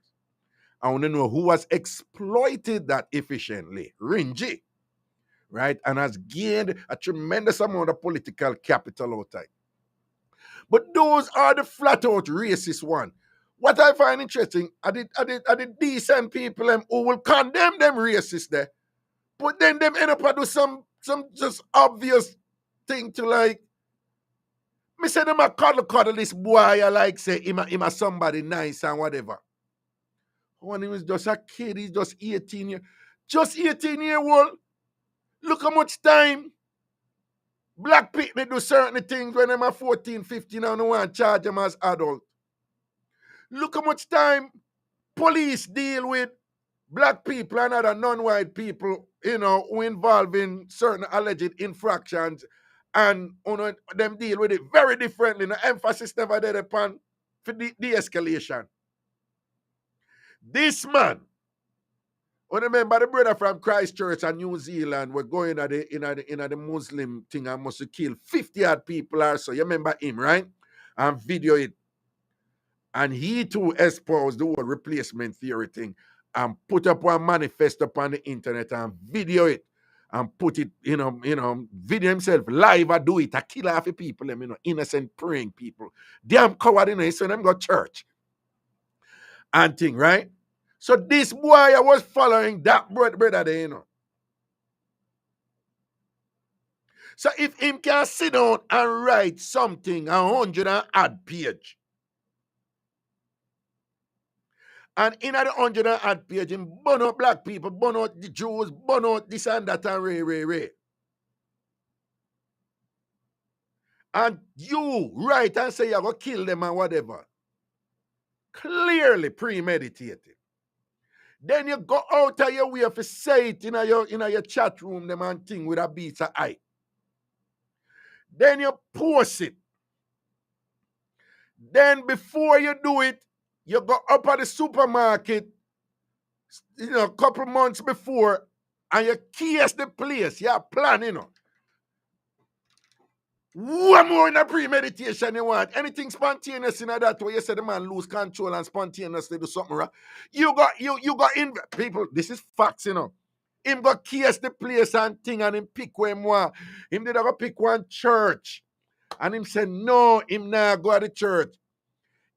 I want to know who has exploited that efficiently. Ringy, right? And has gained a tremendous amount of political capital out there. But those are the flat out racist one. What I find interesting are the decent people who will condemn them racists there. But then them end up and do some just obvious thing to like. Me say them a cuddle this boy I like say him a somebody nice and whatever. When he was just a kid, he's just 18 years. Just 18 year old. Look how much time black people do certain things when them are 14, 15 and no one charge them as adult. Look how much time police deal with black people and other non-white people, who involved in certain alleged infractions, and them deal with it very differently. The emphasis never there upon for de-escalation. This man, remember the brother from Christchurch and New Zealand were going in the Muslim thing and must kill 50 odd people or so. You remember him, right? And video it. And he too espoused the whole replacement theory thing and put up one manifest upon the internet and video it and put it, video himself live and do it. I kill half the people, innocent praying people. Damn coward, so them go church. And thing, right? So this boy I was following that brother there, So if him can sit down and write something 100 and odd page, and in the 100 and odd page, him burn out black people, burn out the Jews, burn out this and that and ray. And you write and say you're going to kill them and whatever. Clearly premeditated. Then you go out of your way to say it in your chat room, them and thing with a beat of eye. Then you post it. Then before you do it, you go up at the supermarket, a couple months before, and you case the place. You plan, One more in a premeditation you want. Anything spontaneous in that way you say the man lose control and spontaneously do something wrong. You got in people, this is facts, Him got case the place and thing and him pick where him want. Him did go pick one church. And him say, no, him not go to the church.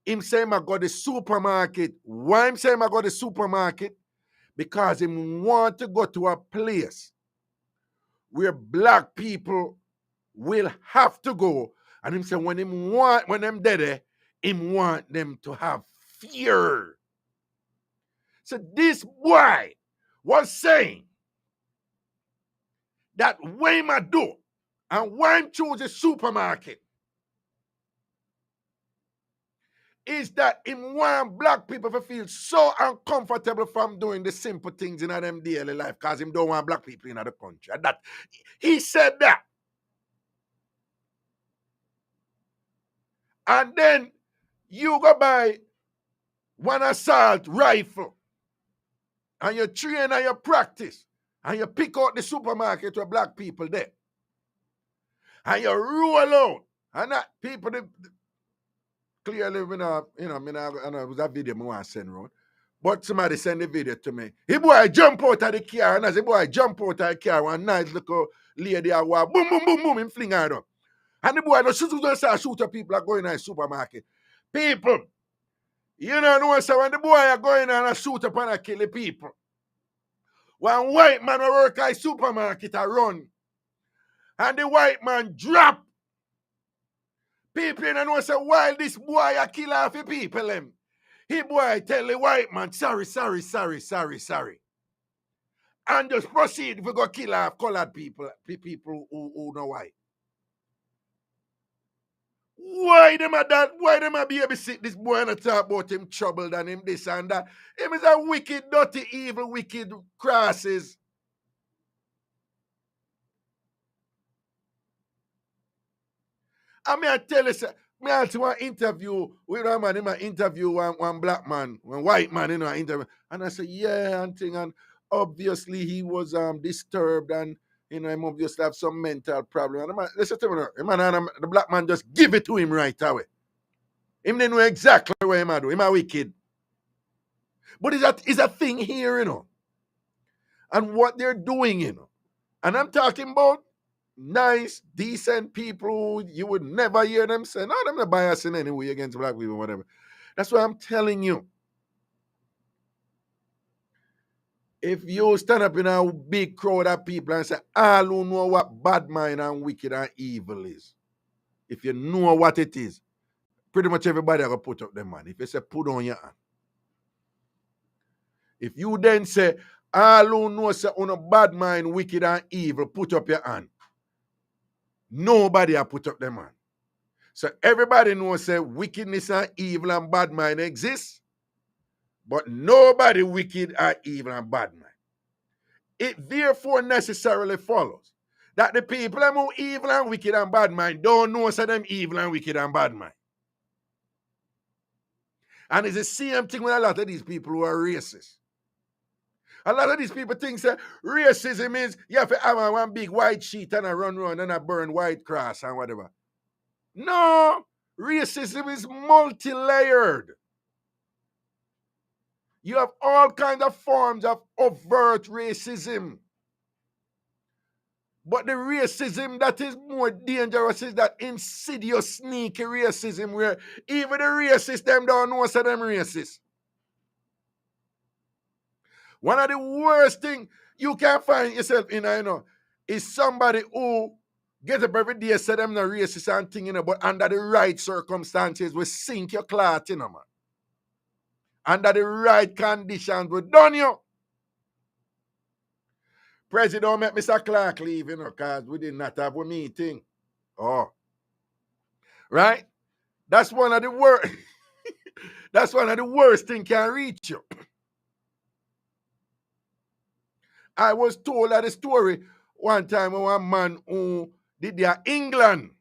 Him say him go to the supermarket. Why him say him go to the supermarket? Because him want to go to a place where black people will have to go. And him say when them dead, him want them to have fear. So this boy was saying that when him do and why him choose a supermarket is that him want black people to feel so uncomfortable from doing the simple things in them daily life because him don't want black people in the country. That he said that. And then you go buy one assault rifle and you train and you practice and you pick out the supermarket where black people there. And you roll out. And that people, clearly, I know it was a video I want to send around. But somebody send the video to me. The boy jump out of the car, and as the boy jump out of the car, one nice little lady, boom, boom, boom, boom, him fling her down. And the boy shoot up people are going to the supermarket. People, you know, so when the boy are going and shoot up and kill the people. One white man will work at the supermarket and run. And the white man drop. People in know say, while this boy a kill off the people, he boy tell the white man, sorry. And just proceed if we go kill off colored people who know why. Why them a that? Why them a babysit this boy and talk about him troubled and him this and that? Him is a wicked, dirty, evil, wicked crosses. I tell you, sir, me also one interview with a man, him a interview one black man, one white man, an interview. And I say, yeah, and thing, and obviously he was disturbed and him obviously have some mental problem. And the man, listen to me now, the black man just give it to him right away. Him didn't know exactly what him a do. Him a wicked. But it's a thing here, and what they're doing, And I'm talking about nice, decent people who you would never hear them say, no, them not biased in any way against black people, whatever. That's what I'm telling you. If you stand up in a big crowd of people and say, all who know what bad mind and wicked and evil is, if you know what it is, pretty much everybody are going to put up their man. If you say, put on your hand. If you then say, all who know say on a bad mind, wicked and evil, put up your hand. Nobody have put up their hand. So everybody knows say wickedness and evil and bad mind exist, but nobody wicked or evil and bad mind. It therefore necessarily follows that the people who evil and wicked and bad mind don't know say them evil and wicked and bad mind. And it's the same thing with a lot of these people who are racist. A lot of these people think that racism is you have to have one big white sheet and a run and a burn white cross and whatever. No, racism is multi-layered. You have all kinds of forms of overt racism. But the racism that is more dangerous is that insidious, sneaky racism where even the racists them don't know say them racist. One of the worst things you can find yourself in, is somebody who get up every day say them no racist and thing, but under the right circumstances will sink your cloth, man. Under the right conditions will done you. President make Mr. Clark leave, because we did not have a meeting. Oh. Right? That's one of the worst. That's one of the worst things can reach you. I was told that the story one time of one man who did their England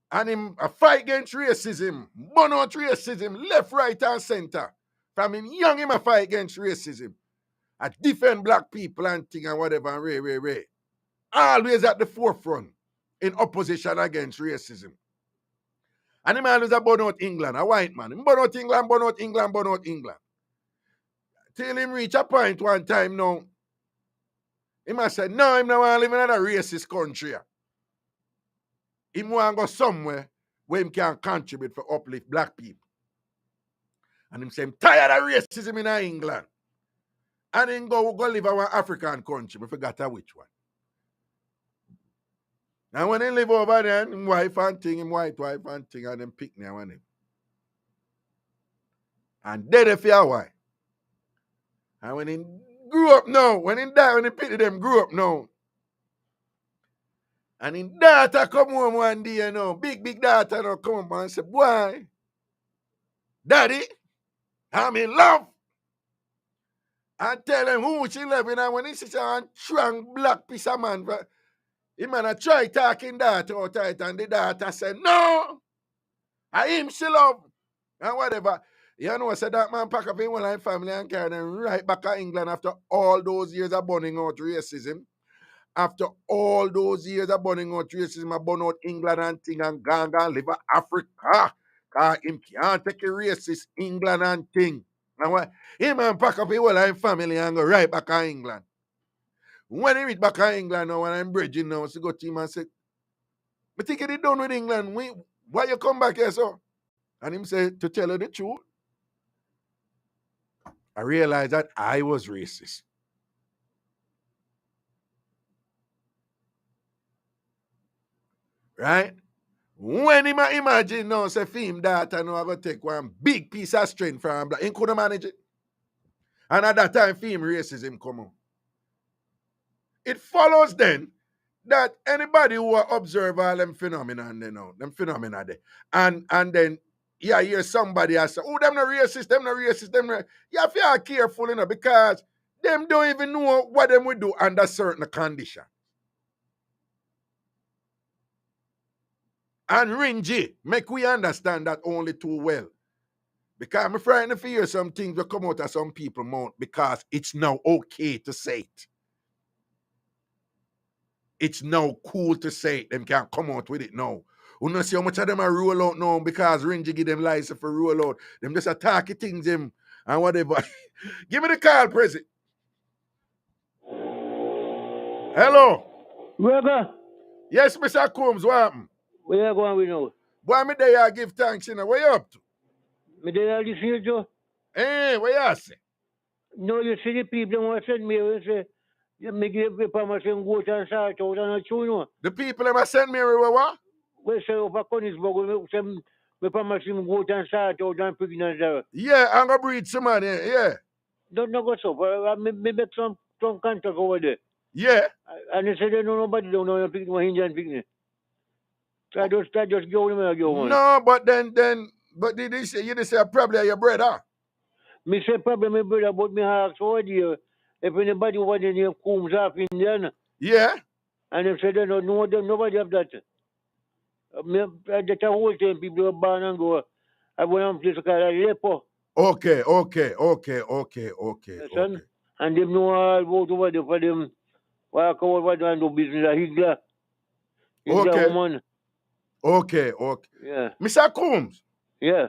and him a fight against racism, burn out racism, left, right, and center. From him young, him a fight against racism. A defend black people and thing and whatever, and ray. Always at the forefront in opposition against racism. And him always a burn out England, a white man. Him burn out England, burn out England, burn out England. Till him reach a point one time now, he must say, no, him not want to live in a racist country. He want to go somewhere where he can contribute for uplift black people. And him say, I'm tired of racism in England. And then go live in an African country. I forgot which one. And when he live over there, him wife and thing, him white wife and thing, and them pick me and him. And dead if you why. And when he grew up now, when he died, when he pity them grew up now. And his daughter come home one day, big daughter now come home and say, boy, daddy, I'm in love. And tell him who she loving, and when he sees a strong black piece of man, he man try talking daughter out it, and the daughter said, no, I him she love. And whatever. Said that man pack up in one line family and carry them right back to England after all those years of burning out racism. After all those years of burning out racism, I burn out England and thing and ganga live in Africa. Because him can't take a racist England and thing. And what him and pack up his whole family and go right back to England. When he reach back to England now, when I'm bridging now, so go to him and say, I think he done with England. Why you come back here, so? And him say, to tell you the truth, I realized that I was racist. Right? When him imagine now, say, film daughter now, I'm going to take one big piece of strength from him, but he couldn't manage it. And at that time, film racism come on. It follows then that anybody who observe all them phenomena, you know, them phenomena there, and then yeah, hear somebody else say, oh, them not racist, them not racist, them not. You have to be careful, you know, because them don't even know what them will do under certain condition. And Ringy, make we understand that only too well. Because I'm frightened to hear some things will come out of some people's mouth because it's now okay to say it. It's now cool to say it. Them can't come out with it now. We don't see how much of them are roll out now because Ringy give them license for roll out. Them just attack things them and whatever. Give me the call, President. Hello. Raga. Yes, Mr. Combs, what happened? Where you going with now? Why me there I give thanks, you know? What you up to? Me there this here, Joe? Hey, what you say? No, you see the people who send me and say, you make the permission go and start out and not you know. The people that send me what? We say over Conisburg, we send the permission go and start out and picking us there. Yeah, I'm going to breed somebody, yeah. Don't know what's up. I make some contact over there. Yeah. And they say they know nobody don't know picking one Indian picking. So I just go in and go on. No, but but did they say, you say probably your brother? Me say probably my brother, but me ask over there if anybody over there named Coombs off Indian. Yeah. And they say they don't know them, nobody have that. That's a whole time people are born and go. I went to place called Aleppo. Okay. Listen, and them know all about over there for them walk over there and do business at Higla. Okay. Woman. Okay. Yeah. Mr. Combs. Yeah.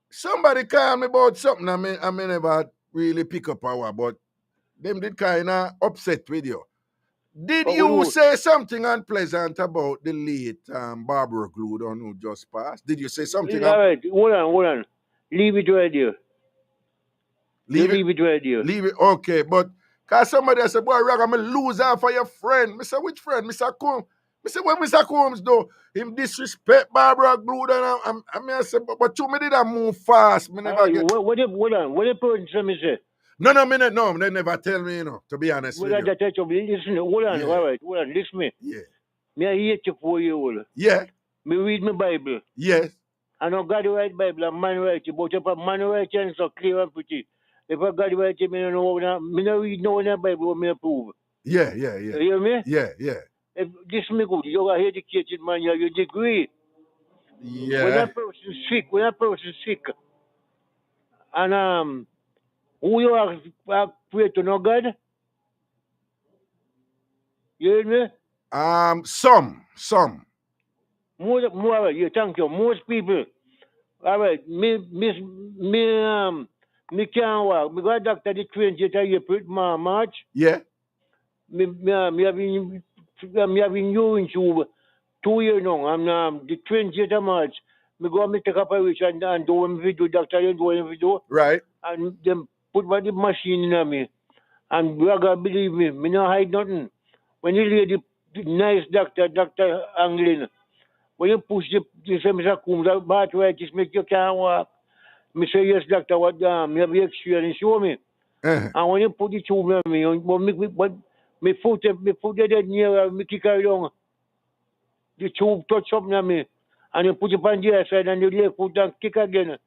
Somebody called me about something I may never really pick up our, but them did kind of upset with you. Did you say something unpleasant about the late Barbara Gludon who just passed? Did you say something? All right, hold on. Leave it right there. Leave it right there. Leave it, okay, but because somebody said, boy, Rag, I'm a loser for your friend. I said, which friend? Mr. Combs. I said, what Mr. Combs do? Him disrespect Barbara Gludon. I said, but you me did that move fast. Me never get... What the person say? No, they never tell me, you know, to be honest with you. Listen, hold on, Yeah. all right, listen me. Yeah. Me I 84 years old. Yeah. Me read my Bible. Yes. I know God write Bible and man write it, but if a man write it, so clear and pretty. If I God write it, me no read no in the Bible what me approve. Yeah. You hear me? Yeah. If this me good, you are educated man, you have your degree. Yeah. When a person sick, and who you are pray to know God? You hear me? Some. More, yeah, thank you. Most people, all right, me can't walk. Me got doctor the 20th of April, March. Yeah. Me having urine tube 2 years now. And the 20th of March, me go me take up a reach and do what me do, doctor, you do what me do. Right. And them put the machine in me. And brother, believe me not hide nothing. When you lady, the nice doctor, Dr. Anglin, when you push the Mr. Coombs, that arthritis make you can't walk. Me say, yes, doctor, what me have the experience, show me. And when you put the tube on me, my foot dead near me kick her down. The tube touch up on me. And you put it on the other side and you lay foot and kick again.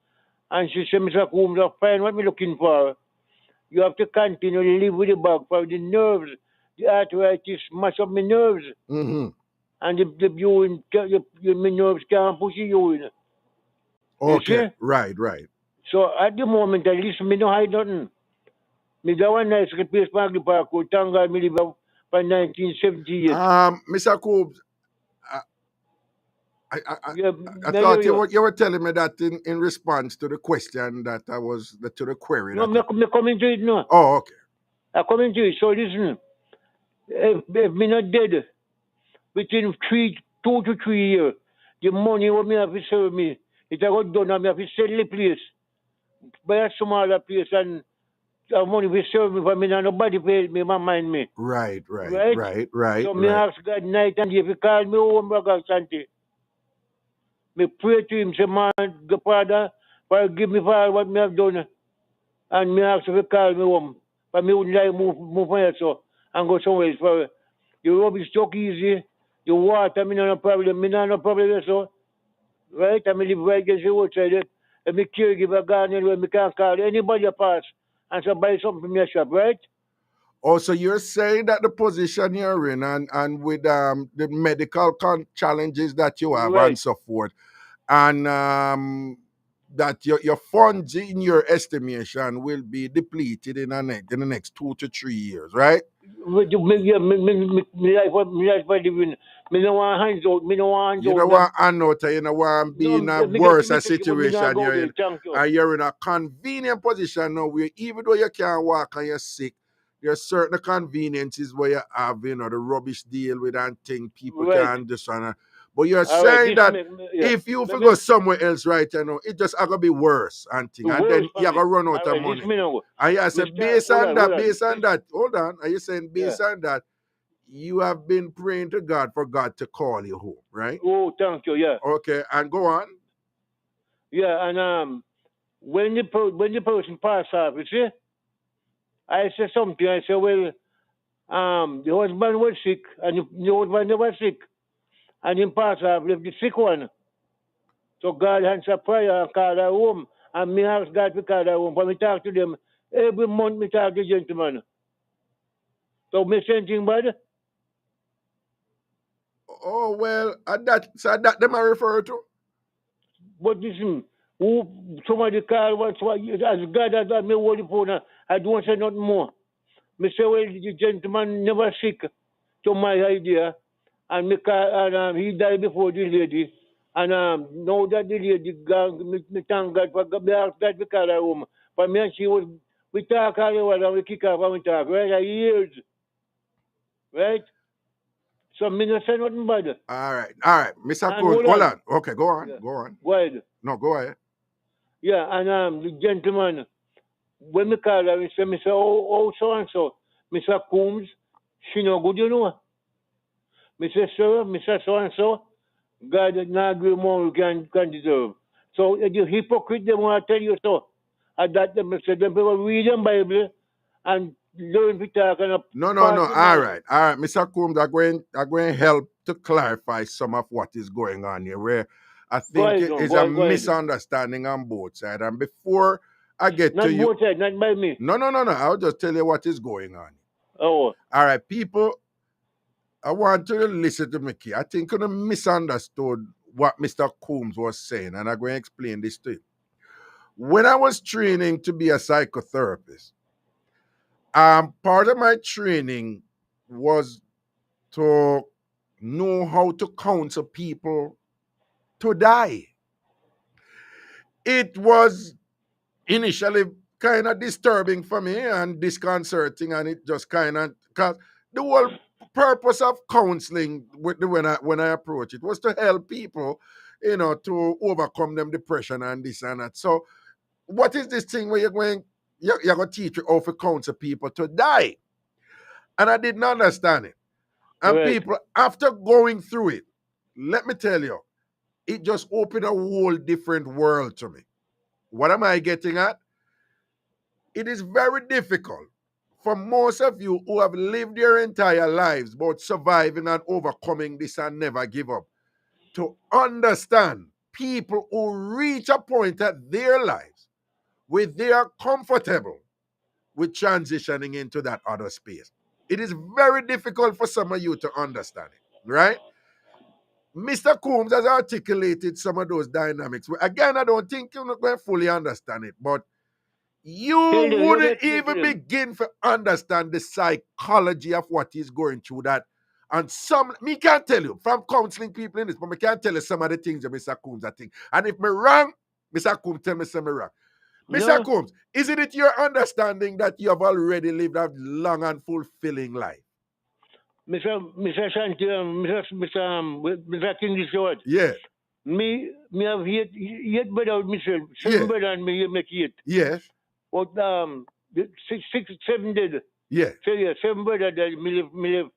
And she said, Mr. Coombs, find what me looking for. You have to continue to live with the bug for the nerves. The arthritis smash up my nerves. Mm-hmm. And the urine, my nerves can't push the urine. Okay, right. So at the moment, at least me no hide nothing. Me that one nice place park the park, thank God me live for 1970 years. Mr. Combs, I thought you were telling me that in response to the question that I was, to the query. No, me come into it now. Oh, okay. I come into it. So listen, if me not dead, within 2 to 3 years, the money what me have to serve me, it I got done and me have to sell the place. Buy a smaller place and money will serve me for me and nobody pay me, mind me. Right. So me ask God night and day if he call me home, Ragashanti. Me pray to him, say, man, the Father, forgive me for all what me have done. And me ask if he call me home. But me wouldn't like move on here, so and go somewhere else for The rubbish talk easy. The water, me no problem. Me no problem so. Right? I live right against the roadside. And me caregiver gone anywhere. Me can't call anybody a pass and so buy something from your shop, right? Also, you're saying that the position you're in and with the medical challenges that you have Right. and so forth, and that your funds in your estimation will be depleted in the next 2 to 3 years, right? Me life for living. Me no want hands out. Me no want hands You out. know what I know, you know why I'm No, being a me get worse me take it, but me not situation go you're there. in. Thank you. And you're in a convenient position now where even though you can't walk and you're sick, there's certain conveniences where you have, you know, the rubbish deal with and thing people Right. can understand. But you're All right, saying this that yeah. if you go somewhere else, right, you know, it just gonna be worse and thing. And Worse then for you're me. gonna run out All of right, money. this me know. And you say, based on that, hold on. Are you saying based on that, you have been praying to God for God to call you home, right? Oh, thank you, yeah. Okay, and go on. Yeah, and when the person pass off, you see, I say something. I say, well, the husband was sick, and the husband was sick, and him pass off, left the sick one. So God answer prayer and call her home, and me ask God to call her home. But me talk to them every month. Me talk to the gentleman. So me same thing bad. Oh well, that them I refer to. But listen, who somebody call once as God has me hold the phone, I don't say nothing more. Me say, well, the gentleman never sick, to my idea, and me call, and he died before the lady. And now that the lady gone, me thank God for God, me ask God to call her home. But me and she was, we talk all the while and we kick off and we talk, right? I years, right? So me not say nothing bad. All right, Mr. And Coon, hold on. Okay, go on, Yeah. go on. Go ahead. No, go ahead. Yeah, and the gentleman, when me call her, me say, oh, so and so. Mr. Coombs, she no good, you know. Me say, sir, Mr. So and so, God not agree more you can deserve. So the hypocrite them want to tell you so. And that them say them people read them Bible and learn to talk and No. pass All it on. right, Mr. Combs, I'm going to help to clarify some of what is going on here, where I think it is a misunderstanding on both sides. And before I get not to you, both sides, not by me. No. I'll just tell you what is going on. Oh. All right, people. I want you to listen to me, key. I think you misunderstood what Mr. Combs was saying, and I'm going to explain this to you. When I was training to be a psychotherapist, part of my training was to know how to counsel people to die. It was initially kind of disturbing for me and disconcerting, and it just kind of, because the whole purpose of counseling when I approach it was to help people, you know, to overcome them depression and this and that. So what is this thing where you're going to teach you how to counsel people to die? And I didn't understand it. And people, after going through it, let me tell you, it just opened a whole different world to me. What am I getting at? It is very difficult for most of you who have lived your entire lives about surviving and overcoming this and never give up to understand people who reach a point at their lives where they are comfortable with transitioning into that other space. It is very difficult for some of you to understand it, right? Mr. Combs has articulated some of those dynamics. Again, I don't think you're not going to fully understand it, but you wouldn't even begin to understand the psychology of what he's going through that. And me can't tell you, from counseling people in this, but me can't tell you some of the things that Mr. Combs I think. And if me wrong, Mr. Combs tell me something wrong. Mr. Combs, isn't it your understanding that you have already lived a long and fulfilling life? Mr. Shanti, Mr. King is short. Yeah. Me have yet brother myself. 7 brother and me make 8. Yes. But 7 dead. Yeah. So yeah, 7 brother dead. Me live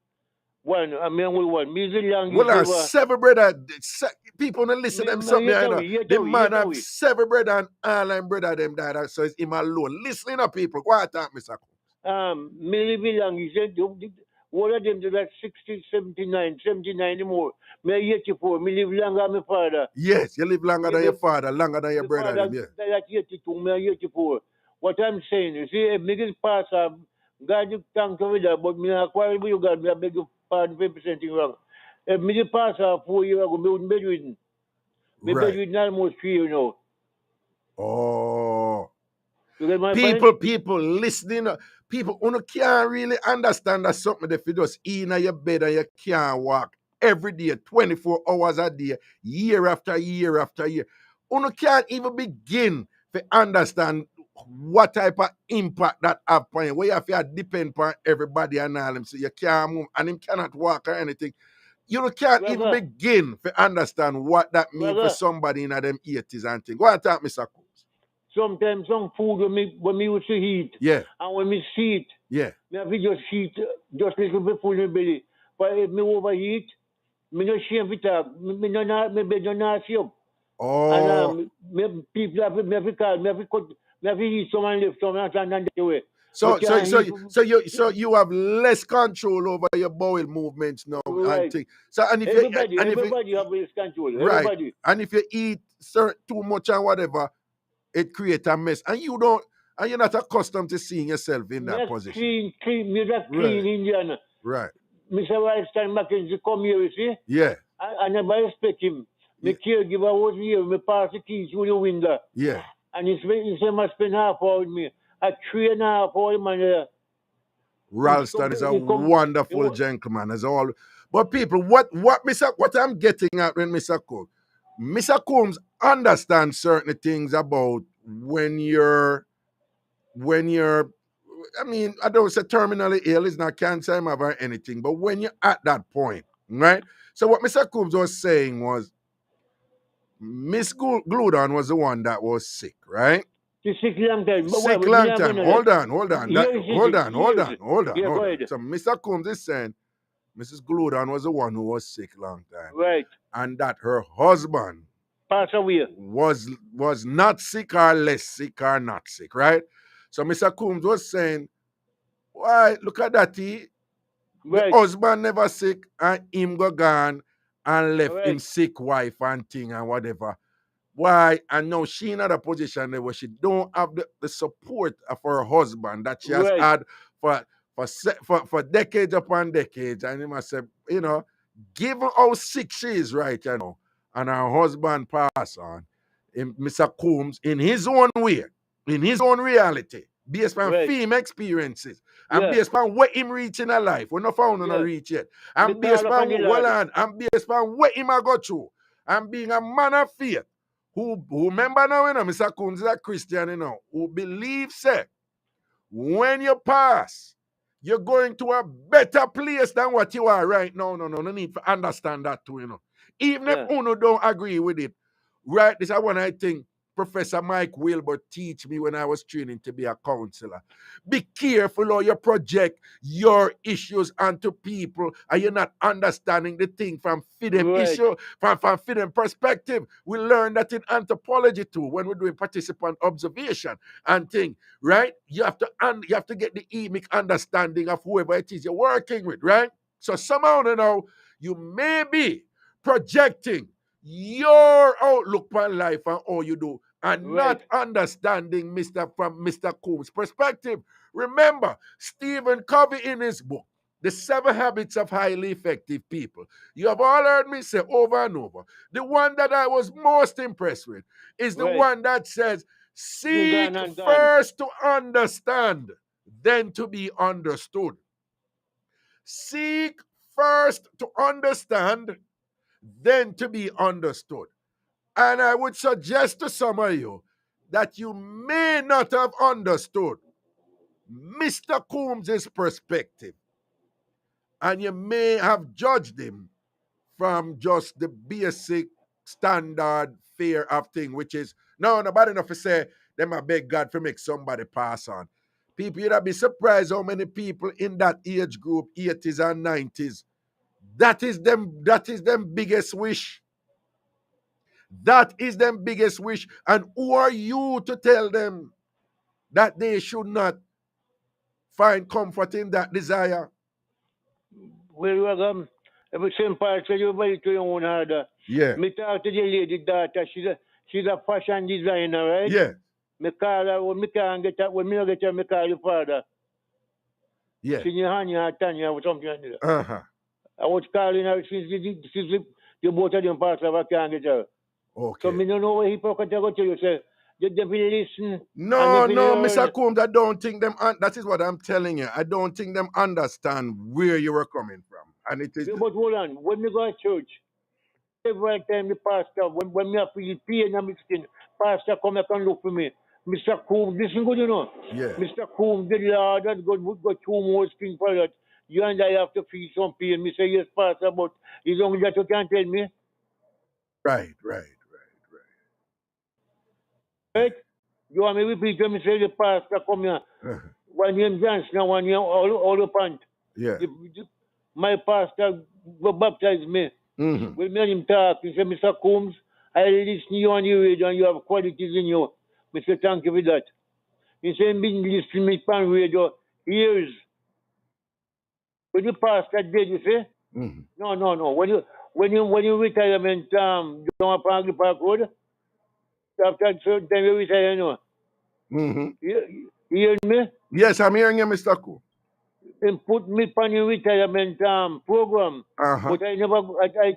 1. And me only 1. Me is the youngest. Well, 7 brother. People don't listen to them something. The man have 7 brother and all them brother them died. So it's him alone. Listening to people. Go ahead, talk, Mr. Me live young. He said, All of them do that 60, 79, 79 more. Me 84. Me live longer than my father. Yes, you live longer than Me- your father, longer than your my brother. father Them, yeah. died at 82. Me 84. What I'm saying, you see, if me get pass, God you thank you with that, but me not quarrel with you, God. Me I beg you pardon 50% wrong. If me get pass 4 years ago, me wouldn't bedridden. Me Right. bedridden almost 3 years now. Oh. You get my People, point? people listening, people who can't really understand that something if you just in your bed and you can't walk every day, 24 hours a day, year after year after year. You can't even begin to understand what type of impact that have on you. Where you have to depend on everybody and all them, so you can't move and him cannot walk or anything. You can't even Brother, begin to understand what that means for brother, somebody in them 80s and things. Go and talk, Mr. Coombs. sometimes some food when me used to eat, Yeah, and when me see it, yeah. me have to just eat just little bit full in my belly. But if me overeat, me no shame for talk. Me no not me bed no nasty up. And Oh, me people have me have to call, me have to cut, me have to eat some and left some and that way. Me so so can't so eat. you have less control over your bowel movements now and Right. things. So Everybody if you have this control. right, Everybody. and if you eat certain too much and whatever, it creates a mess, and you're not accustomed to seeing yourself in Me that a position. clean, me that Right, clean Indian. right, Mr. Weinstein Mackenzie come here, you see? yeah, I never respect him. My yeah, caregiver was here. Me pass the keys through the window. yeah. And he said, must spend half hour with me. I 3.5 hours, man. Ralston is a He come, wonderful gentleman as all. But people, what I'm getting at when Mr. Combs understands certain things about when you're I mean, I don't say terminally ill, it's not cancer or anything, but when you're at that point, right? So what Mr. Combs was saying was Miss Gludon was the one that was sick, right? She's sick long time. But why? Sick Me long never time. know that. Hold on. Here is Hold it. on. Here is it. Yeah, go ahead. So Mr. Combs is saying Mrs. Gludon was the one who was sick long time. Right. And that her husband Pass away. was not sick or less sick or not sick, right? So Mr. Combs was saying, why, look at that. The Right. husband never sick and him go gone and left him Right. sick wife and thing and whatever. Why? And now she in a position there where she don't have the support of her husband that she has Right. had for decades upon decades. And he must say, given how sick she is right now, and her husband pass on, Mr. Combs, in his own way, in his own reality, based on Right. film experiences, and Yeah. based on what him reach in a life, we're not found on a Yeah. reach yet, Me and based call upon on the Lord. and based on what him a go through, and being a man of faith, who remember now, Mr. Combs is a Christian, who believes, say, when you pass, you're going to a better place than what you are right now. No need to understand that too, Even if Yeah. Uno don't agree with it, right? This is one I think Professor Mike Wilbur teach me when I was training to be a counselor. Be careful how you project your issues onto people and you're not understanding the thing from them Right. issue, from them perspective. We learn that in anthropology too, when we're doing participant observation and thing, right? You have to get the emic understanding of whoever it is you're working with, right? So somehow, you may be projecting your outlook on life and all you do, and Right. not understanding from Mr. Combs' perspective. Remember, Stephen Covey in his book, The 7 Habits of Highly Effective People. You have all heard me say over and over. The one that I was most impressed with is the Right. one that says, seek Gone. first to understand, then to be understood. Seek first to understand, then to be understood. And I would suggest to some of you that you may not have understood Mr. Combs' perspective, and you may have judged him from just the basic standard fear of thing, which is, no, nobody enough to say, them I beg God to make somebody pass on. People, you'd be surprised how many people in that age group, 80s and 90s, that is them biggest wish. That is them biggest wish. And who are you to tell them that they should not find comfort in that desire? Well, Ragam, every same part, so you buy to your own order. Yeah. Me talk to the lady daughter, she's a fashion designer, right? Yeah. Me call her, when me can't get her, when me not get her, me call your father. Yeah. Senior Hanya or Tanya or something like that. Uh-huh. I was calling her since the both of them parts of I can't get her. Okay. So me don't know where hypocrite I go to you, say, they will listen. No, and they no, will Mr. learn. Coombs, I don't think them, that is what I'm telling you. I don't think them understand where you were coming from. And it is, Yeah, but hold on, when me go to church, every time the pastor, when me have feel pain and me skin, pastor come back and look for me. Mr. Coombs, listen good, you know. yeah, Mr. Coombs, the Lord has got 2 more skin for that. You and I have to feel some pain. Me say, yes, pastor, but it's only that you can tell me. right. Right? You want me to repeat when me say the pastor come here. Uh-huh. One name Johnson, one name all up and Yeah. my pastor will baptize me. Mm-hmm. When me and him talk, he said, Mr. Coombs, I listen to you on the radio and you have qualities in you. I said, thank you for that. He said, been listening to me on radio years. When the pastor did, you see? Mm-hmm. No. When you retirement down upon the Park Road, after a certain time you retire, you know. Mm-hmm. You hear me? Yes, I'm hearing you, Mr. Coombs. And put me on the retirement program. Uh-huh. But I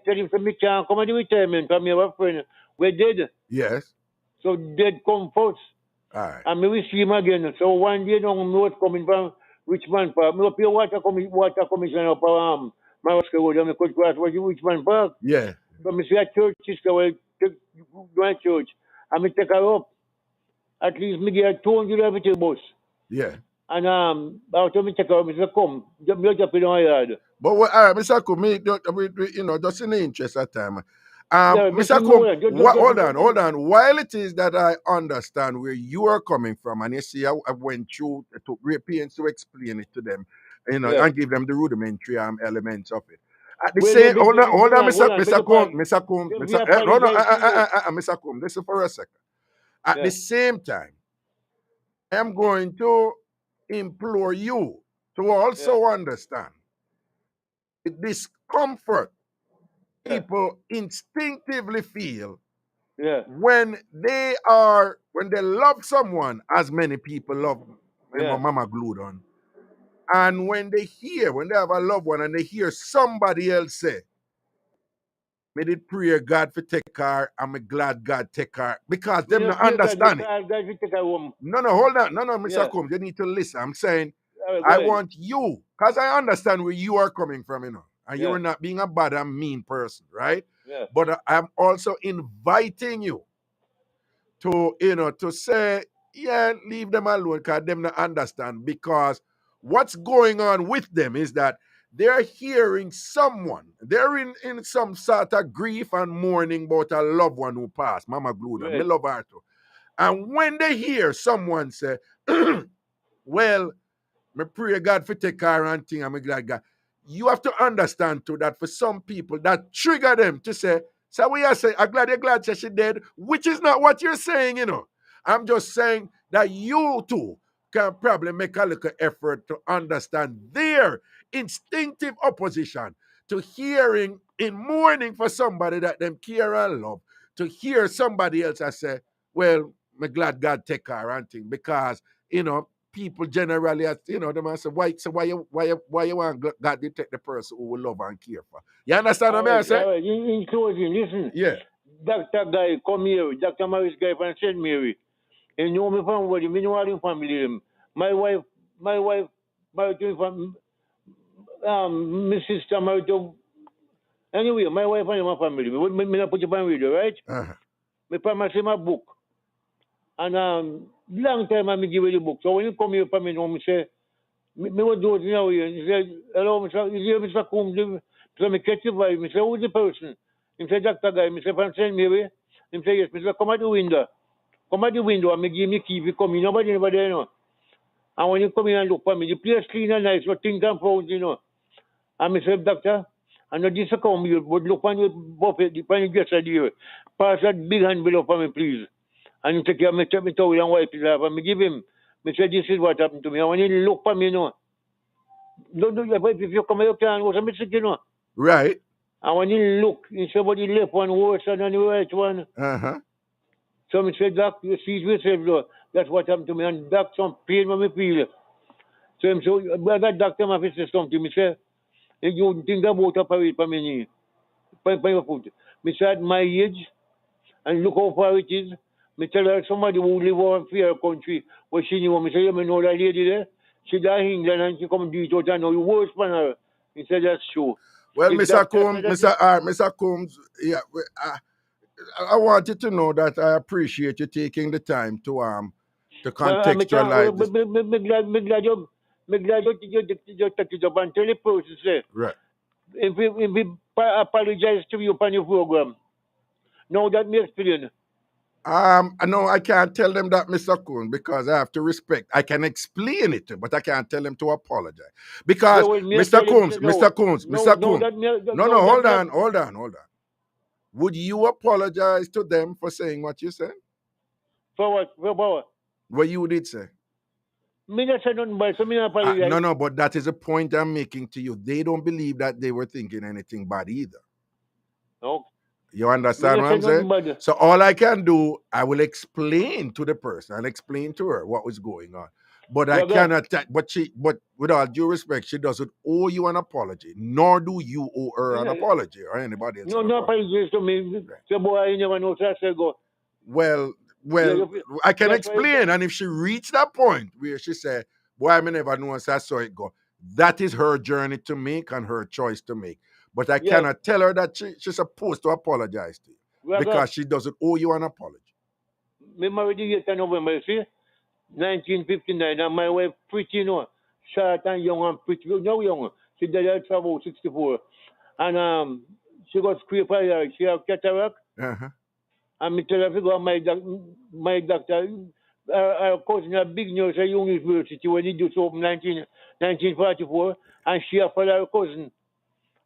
tell him, so me can't come on the retirement because me have a friend. We did. Yes. So dead come first. All right. And me will see him again. So one day, no, me was coming from Richmond Park. Me will pay water commission up my road and me could cross Richmond Park. Yeah. So me see a church sister will take my church. And me take her up. At least me get 200 every the bus. Yeah. And after me take her up, me say, come, just up in my yard. But all right, Mr. Coombs, just in the interest of time. Yeah, Mr. Coombs, hold on. While it is that I understand where you are coming from, and you see, I went through, took great pains to explain it to them, Yeah. and give them the rudimentary elements of it. At the Well, same, hold on, hold on, Mr. Coombs, Mr. Coombs, Let me hold on, apologize. Mr. Coombs, listen for a second. At Yeah. the same time, I am going to implore you to also understand the discomfort people instinctively feel Yeah. when they love someone, as many people love Mama Gludon, and when they have a loved one and they hear somebody else say, "Me did pray God for take her, I'm glad God take her," because them not understand it. No, hold on. No, Mr. Combs, you need to listen. I'm saying, I want you, because I understand where you are coming from, and you're not being a bad and mean person, right? Yeah. But I'm also inviting you to, to say, yeah, leave them alone, because them not understand. Because what's going on with them is that they're hearing someone, they're in some sort of grief and mourning about a loved one who passed, Mama Gluda. Me love her too. And when they hear someone say, well, me pray God for take care and thing, I'm glad God. You have to understand too that for some people that trigger them to say, so we are saying, I'm glad she dead, which is not what you're saying, I'm just saying that you too can probably make a little effort to understand their instinctive opposition to hearing in mourning for somebody that them care and love, to hear somebody else I say, well, I'm glad God take care and thing, because, people generally, them say, why you want God to take the person who will love and care for? You understand what I say? All right. In closing, listen. Yeah. Dr. Guy come here, Dr. Maurice Guy from St. Mary. And you know me from where me know all in family. My wife married to from my sister married to anyway, my wife and my family. Me not put you on radio, right? Uh-huh. Me promise him a book. And long time I me give you the book. So when you come here for me, me say, me will do it now. He said, hello, Mr. Is here Mr. Coombs? So me catch the vibe. Me say, who's the person? He said, Dr. Guy. Me say, from St. Mary. He say, yes. Me say, come at the window. Come at the window and me give me key. If you come in, nobody never there, And when you come in and look for me, the place clean and nice, no things and phones, And me say, Doctor, I know this come here, but look on your buffet, on your dresser there. Pass that big envelope for me, please. And he take care of me, take me towel and wipe it off. And me give him. Me say, this is what happened to me. And when he look for me, If you come here, can was a mistake, you know. Right. And when you look, he said, but the left one worse than the right one. Uh-huh. So I said, Doc, you see yourself, though. That's what happened to me. And Doc, some pain when me feel. So I'm so, but that doctor, my face something. Me say, you think about a parade for me. Me said, my age, and look how far it is. Me tell her somebody who live over in fair country, where she knew me say, you know that lady there? She died in England and she come do it out and know you worse than her. He said, that's true. Well, The Mr. doctor Combs, said that Mr. Combs, yeah, I want you to know that I appreciate you taking the time to contextualize this. Me glad you take it up and tell the person, say, Right. if we apologize to you on your program, now that me explain. No, I can't tell them that, Mr. Combs, because I have to respect. I can explain it, but I can't tell them to apologize. Because, Mr. Combs, Mr. Combs, Mr. Combs. No, hold on. Would you apologize to them for saying what you said? For what? For what? What you did say? Me not say nothing bad, so me not apologize. No, but that is a point I'm making to you. They don't believe that they were thinking anything bad either. No. You understand what I'm saying? So all I can do, I will explain to the person and explain to her what was going on. But I cannot. But with all due respect, she doesn't owe you an apology, nor do you owe her an apology or anybody else. No apologies to me. So boy, I never know what I go. Well, I can explain, and if she reached that point where she said, "Boy, I may never know as I saw it go," that is her journey to make and her choice to make. But I cannot tell her that she's supposed to apologize to you because she doesn't owe you an apology. Me married the 8th of November, see, 1959, and my wife pretty, you know, short and young and pretty, no young. She died at about 64, and she got scrape her eye. She have cataract. Uh-huh. And me tell her, go my doctor, her cousin, a big nurse at university when he just opened 1944, and she have followed her cousin.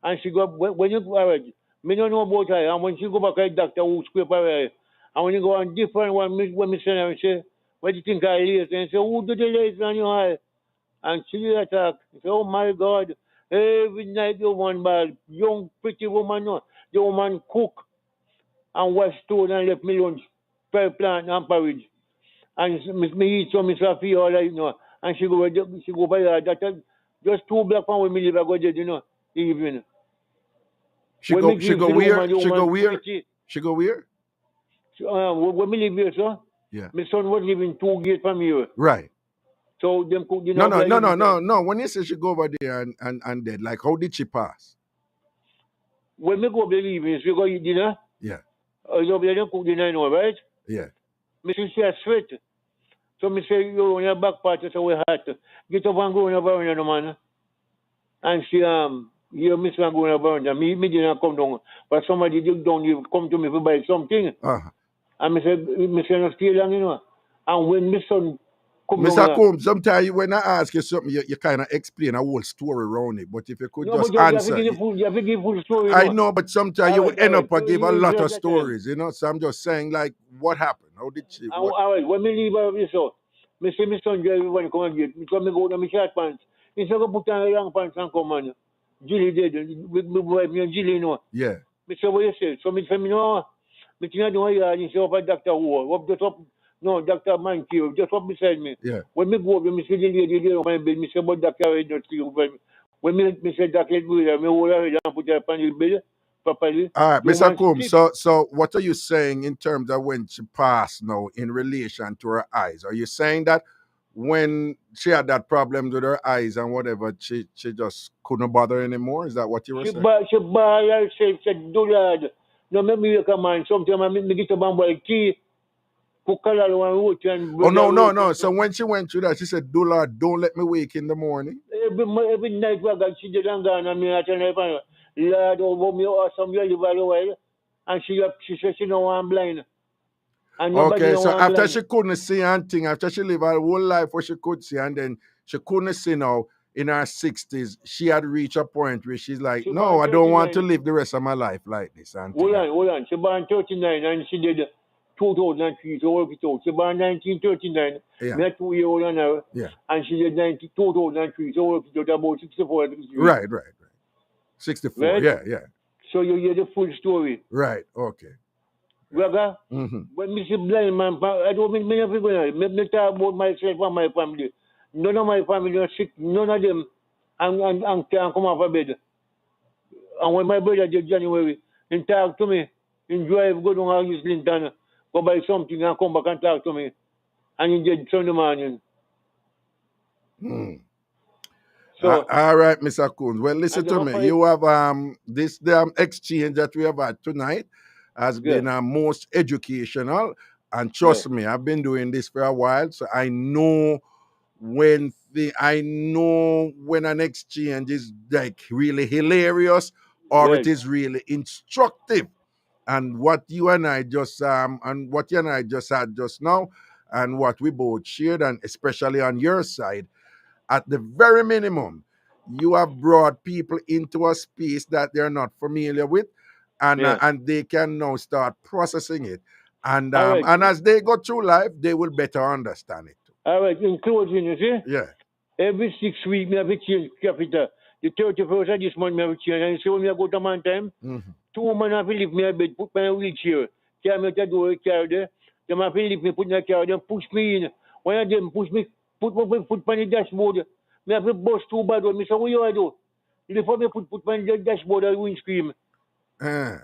And she go, when you go already, me don't know about her. And when she go back to the doctor who scrape her eye, and when you go on different one, when me send her and say, what do you think I laser? And say, who do the laser on your eye? And she attack. Say, oh my God, every night the woman bad, young pretty woman, no, the woman cook and wash stone and left me lunch, plant and porridge. And me eat some Safi all right, you know. And she go by her that just 2 blocks from where me live, I go there, you know, evening. She go where? She go where? When me live here, sir. Yeah. My son was living 2 gates from here. Right. So them cook, you know. No. When you say she go over there and dead, like how did she pass? When me go over the evening, she go eat dinner. Yeah. Over there, them cook dinner, you know, right? Yeah. Me see she a sweat. So me say, you on your back part, so we hot. Get up and go on over on the man. And she you miss and go on over there. Me didn't come down. But somebody did down, you come to me to buy something. Uh-huh. And me say no stay long, you know. And when my son come Mr. down, Combs, sometimes when I ask you something, you kind of explain a whole story around it. But if you could just answer. You have to give full story. I know, but sometimes you end up and give a lot of stories, you know. So I'm just saying, like, what happened? How did she? All right, when me leave out this house, me see my son drive when he come and get me. So me go to my short pants. He said, go put on long pants and come on. Jilly did. Me wife me and Jilly, you know. Yeah. Me say, what you say? So me say, me know. Me think I know here. He say, over Dr. Who? Up just up. No, Dr. Mankey, just up beside me. Yeah. When me go up, me see the lady there on my bed. Me say, but Dr. Red not see over me. When me say, Dr. Red, me hold her head and put her upon the bed. Properly. All right, Mr. Combs, so what are you saying in terms of when she passed now in relation to her eyes? Are you saying that when she had that problem with her eyes and whatever, she just couldn't bother anymore? Is that what you were saying? She bought herself, said, do lad. No, make me a man. Sometimes I me get a bamboo key. Oh, no. So when she went through that, she said, do Lord, don't let me wake in the morning. Every night, she didn't go and me at her. Lord, over me or some you live away. And she said she know I'm blind. Okay, so after she couldn't see anything, after she lived her whole life where she could see, and then she couldn't see now in her 60s, she had reached a point where she's like, no, I don't want to live the rest of my life like this. Hold on. She born 39 and she did 2003, so work it out. She born 1939, Yeah. me a 2-year-old and her, Yeah. and she did 2003, so work it out about 64 degrees. Right. 64. Right? Yeah. So you hear the full story. Right. Okay. Brother, when me see blind man, I don't mean me never go. Me talk about myself and my family. None of my family are sick. None of them and can come off of bed. And when my brother did January, he talk to me, he drive, go down to Linton, go buy something and come back and talk to me. And he did Sunday morning. So, all right, Mr. Coons. Well, listen to me. You have this exchange that we have had tonight has been most educational, and trust me, I've been doing this for a while, so I know when an exchange is like really hilarious or it is really instructive. And what you and I just had just now, and what we both shared, and especially on your side, at the very minimum, you have brought people into a space that they're not familiar with, and they can now start processing it. And and as they go through life, they will better understand it. All right, in closing, you see? Yeah. Every 6 weeks, I have to change capital. The 31st of this month, I have to change. And so when I go to man time, 2 men have to lift me a bed, put me in a wheelchair, carry me to the door, carry there. They have to lift me, put me in a car, then push me in. One of them push me, put my foot on the dashboard. I have to bust too bad. I say, what you do? Before me put on the dashboard, I will scream. I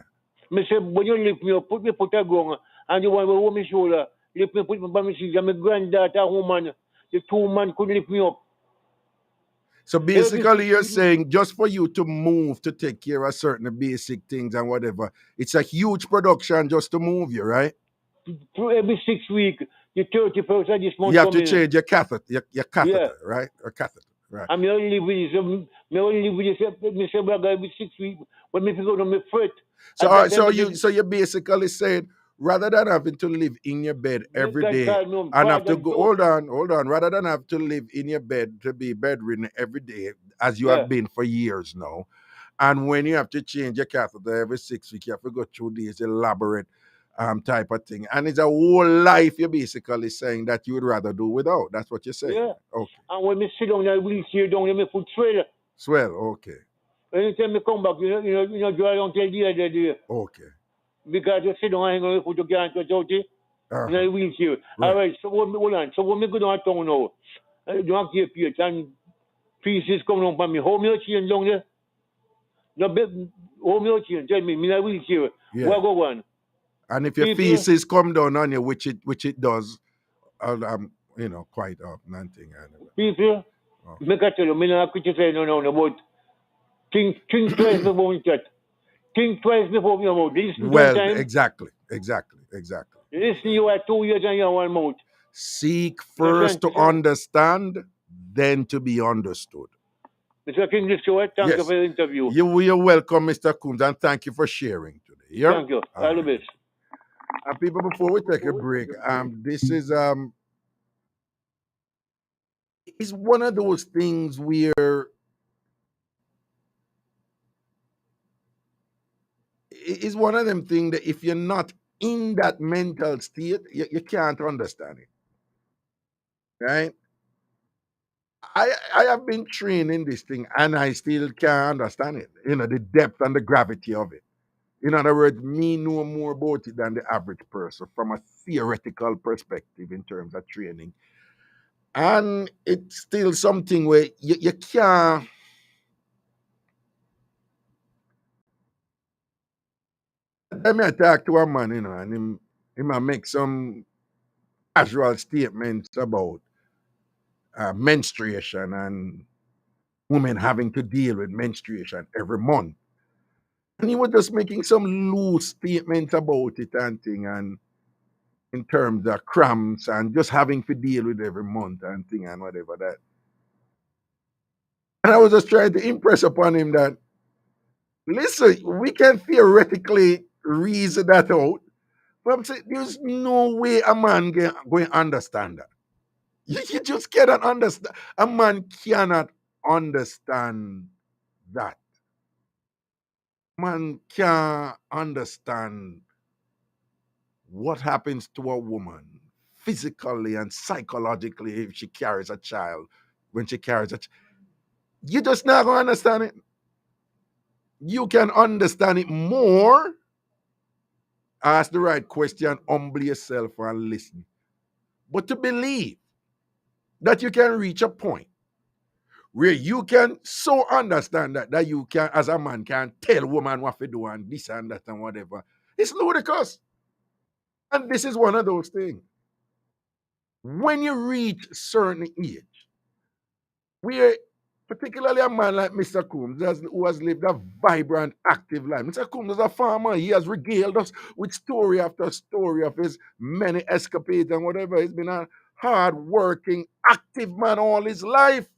say, when you lift me up, put me foot on the ground, and you want to hold my shoulder, lift me, put me by my seat, and my granddaughter, woman, the 2 men couldn't lift me up. So basically, you're saying just for you to move to take care of certain basic things and whatever, it's a huge production just to move you, right? Every 6 weeks, the 31st of this month. You have to change your catheter, right? Or catheter, right? I'm only with this. I only with this. Me say, brother, every 6 weeks when me go to me fret. So you basically said, rather than having to live in your bed every day and have to go, hold on, rather than have to live in your bed to be bedridden every day, as you have been for years now, and when you have to change your catheter every 6 weeks, you have to go through this elaborate type of thing, and it's a whole life you're basically saying that you would rather do without. That's what you're saying. Yeah. Okay. And when me sit down, I will see down, and me foot swell. Okay. Anytime me come back, you know, dry until the other day. Okay. Because you sit down, and you put your can't touch out it. And I will see. All right. So hold on. So when me go down town now, I don't have to pay, and pieces coming on by me. How me change down there? No, how me change? Tell me. I will see. What go on? And if your feces come down on you, which it does, quite often and thing. People, make I tell you, me not criticize no, but think twice before you chat. Think twice before you mouth. Listen well, time. Exactly. Listen, you are 2 years and you are 1 month. Seek first to understand, then to be understood. Mr. King, thank you for the interview. You're welcome, Mr. Coombs, and thank you for sharing today. Yeah? Thank you. All the best. People, before we take a break, this is it's one of those things where it's one of them things that if you're not in that mental state, you can't understand it. Right? I have been trained in this thing and I still can't understand it. The depth and the gravity of it. In other words, me know more about it than the average person from a theoretical perspective in terms of training. And it's still something where you can't. Let me talk to a man, and he might make some casual statements about menstruation and women having to deal with menstruation every month. And he was just making some loose statements about it and thing, and in terms of cramps and just having to deal with every month and thing and whatever that. And I was just trying to impress upon him that, listen, we can theoretically reason that out, but I'm saying there's no way a man going to understand that. You just cannot understand. A man cannot understand that. Man can't understand what happens to a woman physically and psychologically if she carries a child, when she carries a child. You just not going to understand it. You can understand it more. Ask the right question, humble yourself and listen. But to believe that you can reach a point where you can so understand that you can, as a man, can tell woman what to do and this and that and whatever, it's ludicrous. And this is one of those things. When you reach certain age, where particularly a man like Mr. Coombs, who has lived a vibrant, active life. Mr. Coombs is a farmer. He has regaled us with story after story of his many escapades and whatever. He's been a hard-working, active man all his life.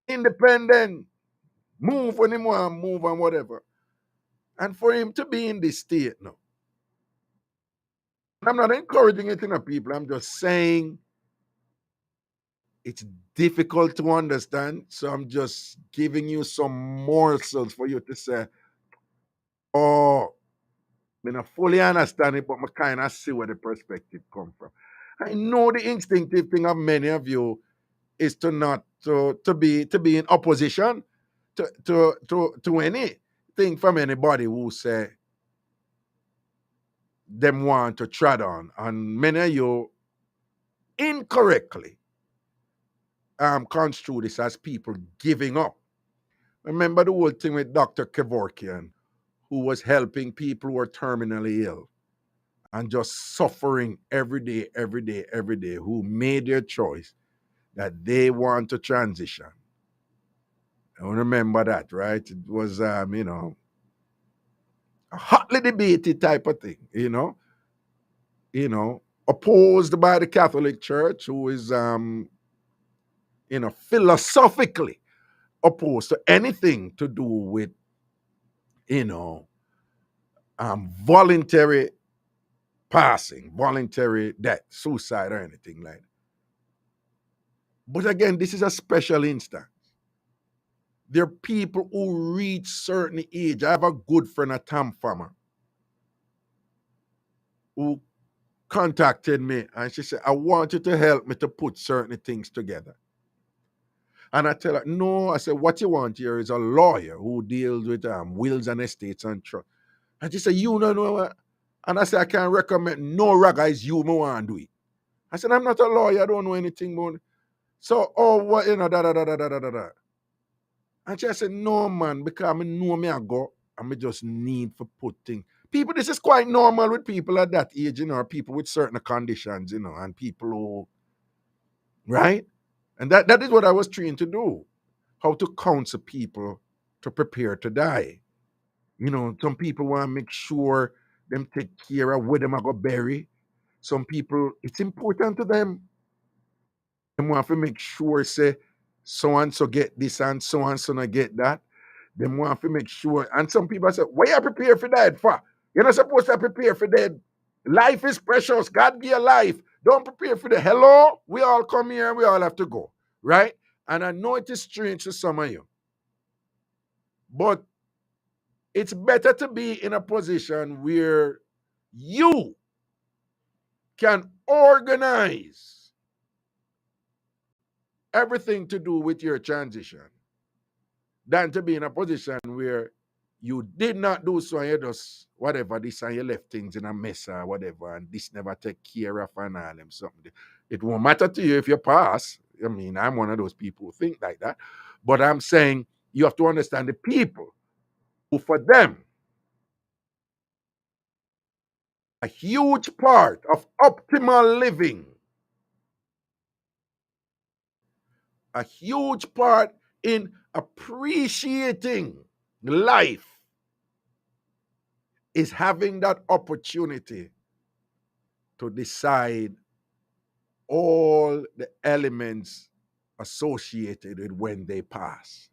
Independent. Move when he want to move and whatever. And for him to be in this state now, I'm not encouraging it in the people. I'm just saying it's difficult to understand. So I'm just giving you some morsels for you to say, oh, I not fully understand it, but I kind of see where the perspective come from. I know the instinctive thing of many of you is to not to be in opposition to anything from anybody who say them want to tread on. And many of you incorrectly construe this as people giving up. Remember the whole thing with Dr. Kevorkian, who was helping people who are terminally ill and just suffering every day, every day, every day, who made their choice that they want to transition. I remember that, right? It was, a hotly debated type of thing, opposed by the Catholic Church, who is, philosophically opposed to anything to do with, voluntary passing, voluntary death, suicide, or anything like that. But again, this is a special instance. There are people who reach certain age. I have a good friend, a Tam farmer, who contacted me and she said, I want you to help me to put certain things together. And I tell her, no, I said, what you want here is a lawyer who deals with wills and estates and trust. And she said, you don't know what? And I said, I can't recommend no raga is you me want to do it. I said, I'm not a lawyer, I don't know anything about it. So, what, da da da da da da da. And she said, no, man, because I know me I go, and I just need for put things. People, this is quite normal with people at that age, people with certain conditions, and people who, right? And that is what I was trained to do. How to counsel people to prepare to die. Some people want to make sure them take care of where them are going to bury. Some people, it's important to them. They want to make sure, say, so and so get this and so not get that. They want to make sure. And some people say, why you prepare for that for? You're not supposed to prepare for that. Life is precious. God give you life. Don't prepare for the hello. We all come here and we all have to go. Right? And I know it is strange to some of you. But it's better to be in a position where you can organize everything to do with your transition than to be in a position where you did not do so and you just whatever this and you left things in a mess or whatever and this never take care of and all them something. It won't matter to you if you pass. I mean, I'm one of those people who think like that. But I'm saying you have to understand the people who, for them, a huge part of optimal living, a huge part in appreciating life is having that opportunity to decide all the elements associated with when they pass.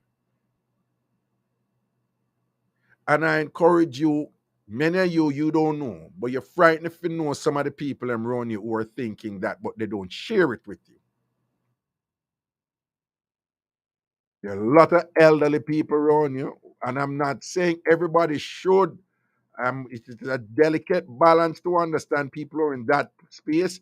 And I encourage you, many of you don't know, but you're frightened if you know some of the people around you who are thinking that, but they don't share it with you. There are a lot of elderly people around you, and I'm not saying everybody should It is a delicate balance to understand people who are in that space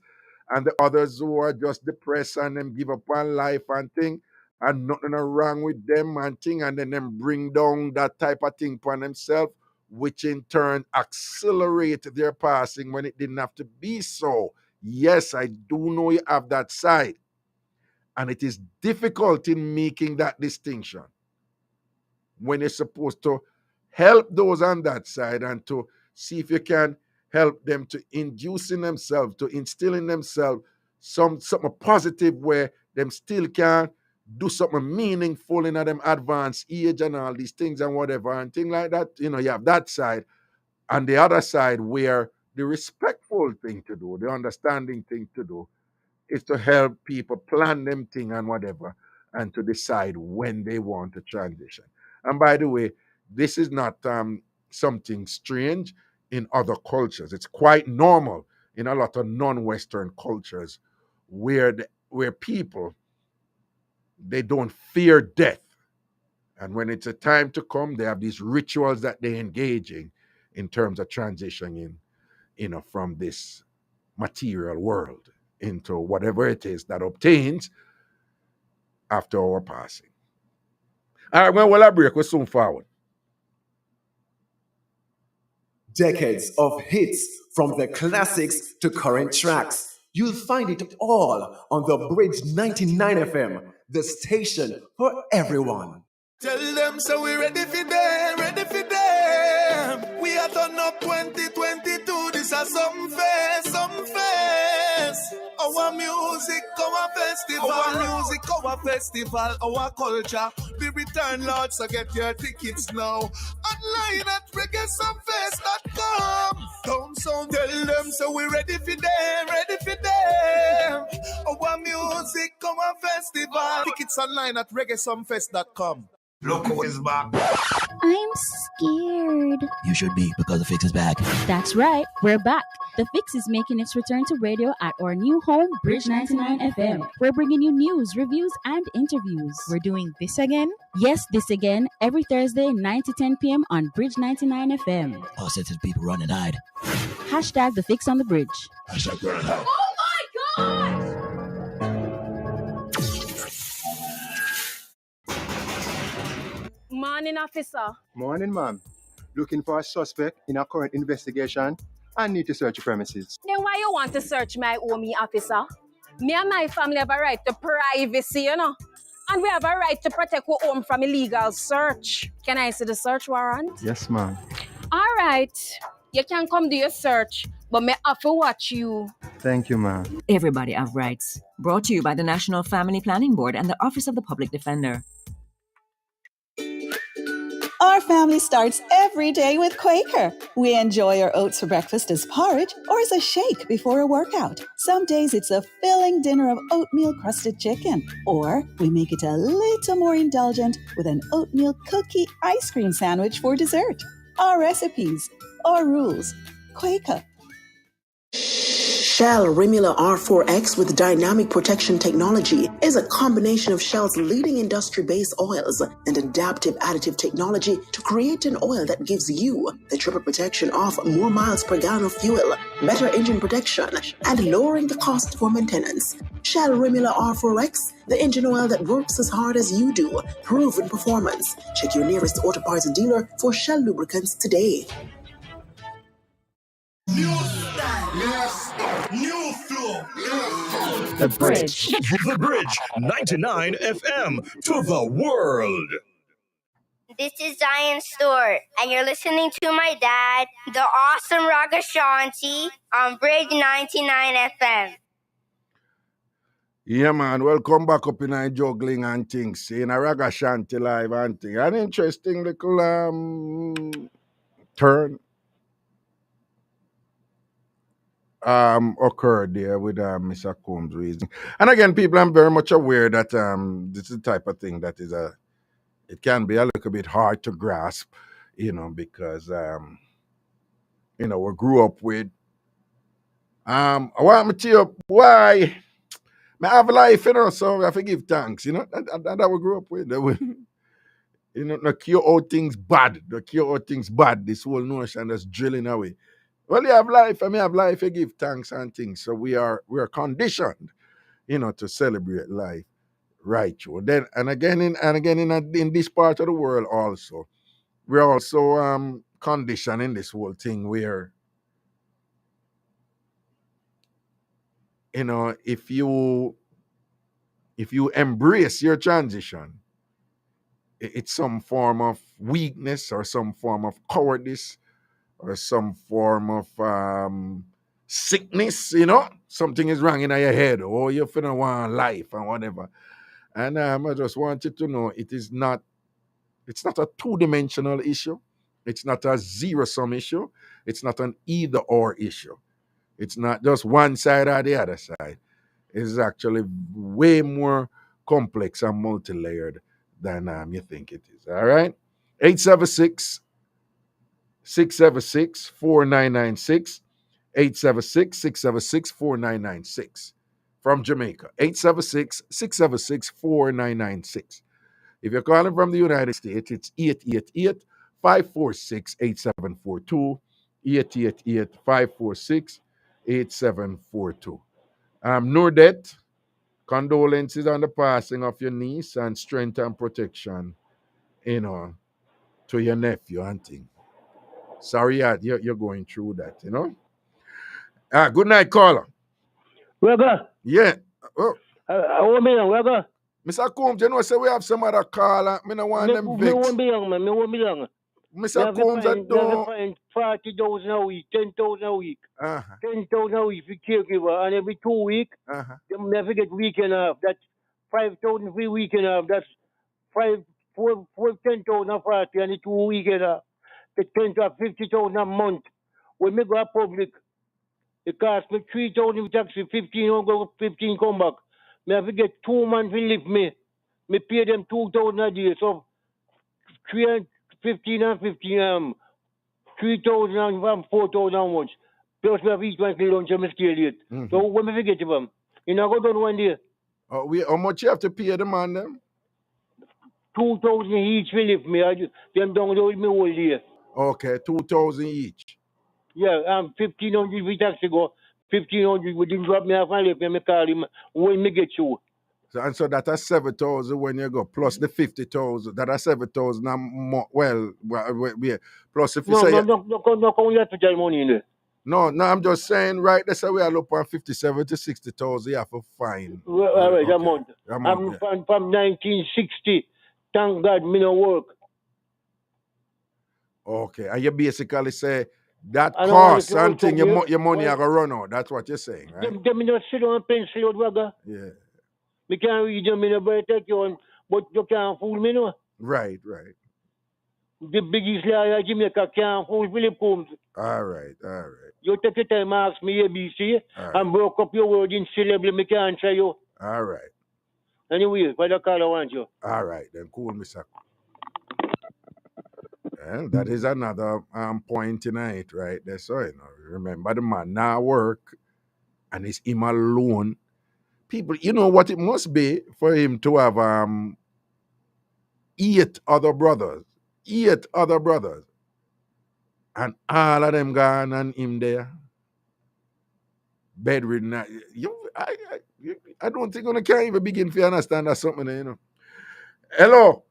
and the others who are just depressed and them give up on life and thing and nothing wrong with them and thing and then them bring down that type of thing upon themselves, which in turn accelerate their passing when it didn't have to be so. Yes, I do know you have that side. And it is difficult in making that distinction when you're supposed to help those on that side and to see if you can help them to induce in themselves, to instill in themselves something positive where them still can do something meaningful in them advanced age and all these things and whatever and things like that. You have that side. And the other side where the respectful thing to do, the understanding thing to do is to help people plan them thing and whatever and to decide when they want to transition. And by the way, this is not something strange in other cultures. It's quite normal in a lot of non-Western cultures where people, they don't fear death. And when it's a time to come, they have these rituals that they engage in terms of transitioning, from this material world into whatever it is that obtains after our passing. All right, well, I break. We're soon forward. Decades of hits from the classics to current tracks. You'll find it all on the Bridge 99 FM, the station for everyone. Tell them so we ready for them, ready for them. We are done up 2022. This is something fair, something fair. Our music, our festival, our festival, our culture. We return, Lord, so get your tickets now. Online at reggaesunfest.com. Don't sound, tell them so we ready for them, ready for them. Our music, our festival. Tickets online at reggaesunfest.com. Look who is back. I'm scared. You should be, because the fix is back. That's right, we're back. The Fix is making its return to radio at our new home, Bridge 99 FM. We're bringing you news, reviews, and interviews. We're doing this again? Yes, this again, every Thursday, 9 to 10 p.m. on Bridge 99 FM. All sensitive people run and hide. Hashtag The Fix on the Bridge. Hashtag burn and hide. Oh my God! Morning, officer. Morning, ma'am. Looking for a suspect in a current investigation. I need to search your premises. Then why you want to search my home, officer? Me and my family have a right to privacy, And we have a right to protect our home from illegal search. Can I see the search warrant? Yes, ma'am. All right. You can come do your search, but me have to watch you. Thank you, ma'am. Everybody have rights. Brought to you by the National Family Planning Board and the Office of the Public Defender. Our family starts every day with Quaker. We enjoy our oats for breakfast as porridge or as a shake before a workout. Some days it's a filling dinner of oatmeal crusted chicken. Or we make it a little more indulgent with an oatmeal cookie ice cream sandwich for dessert. Our recipes, our rules. Quaker. Shell Rimula R4X with dynamic protection technology is a combination of Shell's leading industry-based oils and adaptive additive technology to create an oil that gives you the triple protection of more miles per gallon of fuel, better engine protection, and lowering the cost for maintenance. Shell Rimula R4X, the engine oil that works as hard as you do. Proven performance. Check your nearest auto parts dealer for Shell lubricants today. New style, yes. New flow, yes. The Bridge. The Bridge 99 FM to the world. This is Zion Stewart, and you're listening to my dad, the awesome Ragashanti, on Bridge 99 FM. Yeah, man. Welcome back up in our juggling and things. In a Ragashanti live and thing. An interesting little turn occurred there with Mr. Combs' reason. And again, people, I'm very much aware that this is the type of thing that is it can be a little bit hard to grasp, because we grew up with I want to tell you why I have a life, so I have to give thanks, that we grew up with. You know, no cure all things bad. The cure all things bad. This whole notion that's drilling away. Well, you have life. I mean, have life. You give thanks and things. So we are conditioned, to celebrate life, right? Then and again in this part of the world also, we're also conditioned in this whole thing where if you embrace your transition, it's some form of weakness or some form of cowardice or some form of sickness, something is wrong in your head, or you finna want life and whatever. And I just want you to know it's not a two-dimensional issue. It's not a zero-sum issue. It's not an either-or issue. It's not just one side or the other side. It's actually way more complex and multi-layered than you think it is. All right? 876-676-4996. 876-676-4996 from Jamaica. 876-676-4996. If you're calling from the United States, it's 888-546-8742. 888-546-8742. Nordet, condolences on the passing of your niece and strength and protection, to your nephew and thing. Sorry, you're going through that, good night, caller. Raga. Yeah. Oh. Raga. Mr. Combs, say we have some other caller. Me no want them vex. Me won't be young, man. Me won't be young. Mr. Combs, I don't. 40,000 a week, 10,000 a week. 10,000 a week for caregiver, and every 2 weeks, they never get weekend off. That's 5,000 free weekend off. That's 10,000 40 and the 2 weekend off. The 10 to 50,000 a month. When me go public, it cost me 3,000 taxi, 15 go, 15 come back. Me have to get 2 months to live me. Me pay them 2,000 a day. So 15 and 15, 3,000 and 4,000 a month. Plus me have to eat my lunch and me stay late. So when me forget them, you know, go down one day. How much you have to pay the man them? 2,000 each will live me. Them down there with me all day. Okay, 2,000 each. Yeah, 1,500 we taxi go. 1,500 we didn't drop me off and leave me call him when me get you. So that's 7,000 when you go, plus the 50,000. That's 7,000 more. Well, plus if you say no, you have to tell money in there. No, I'm just saying, right? That's how we are looking at 57 to 60,000. You have to find. All right, okay. I'm from 1960. Thank God, me no work. Okay, and you basically say that cost something your money are gonna run out. That's what you're saying, right? Them not sit on pencil out, Raga. Yeah. Me can't read them in a better take you on, but you can't fool me, no. Right. The biggest liar in Jamaica can't fool Philip Combs. All right. You take your time, ask me ABC, and broke up your word in syllable, me can't answer you. All right. Anyway, what the caller want you? All right, then cool, Mr. And that is another point tonight, right there. So, remember the man now work and it's him alone. People, you know what it must be for him to have 8 other brothers. 8 other brothers. And all of them gone and him there. Bedridden. I don't think I can even begin to understand that something, Hello.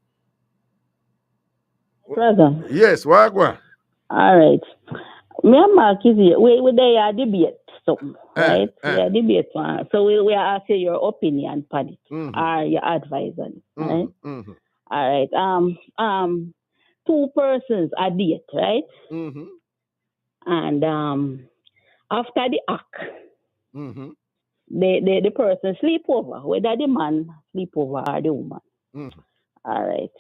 Brother. Yes, Wagwan. All right. Me and Mark is here. We there are debate something, right? We are debate one. So we are asking your opinion on it, or your advice on it, right? All right. 2 persons are date, right? And after the act, the person sleep over, whether the man sleep over or the woman. All right.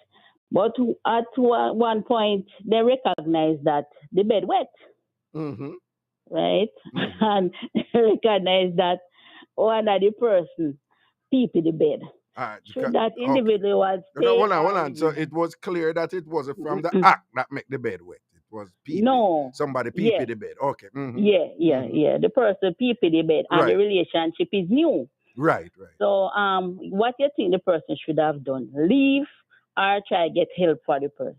But at one point, they recognize that the bed wet, right? And they recognize that one of the person peep in the bed. Should that individual stay? Hold on. So it was clear that it wasn't from the act that make the bed wet. It was peeping. No. Somebody peep in the bed. Okay. Yeah. The person peep in the bed, and the relationship is new. Right. So, what you think the person should have done? Leave or try get help for the person.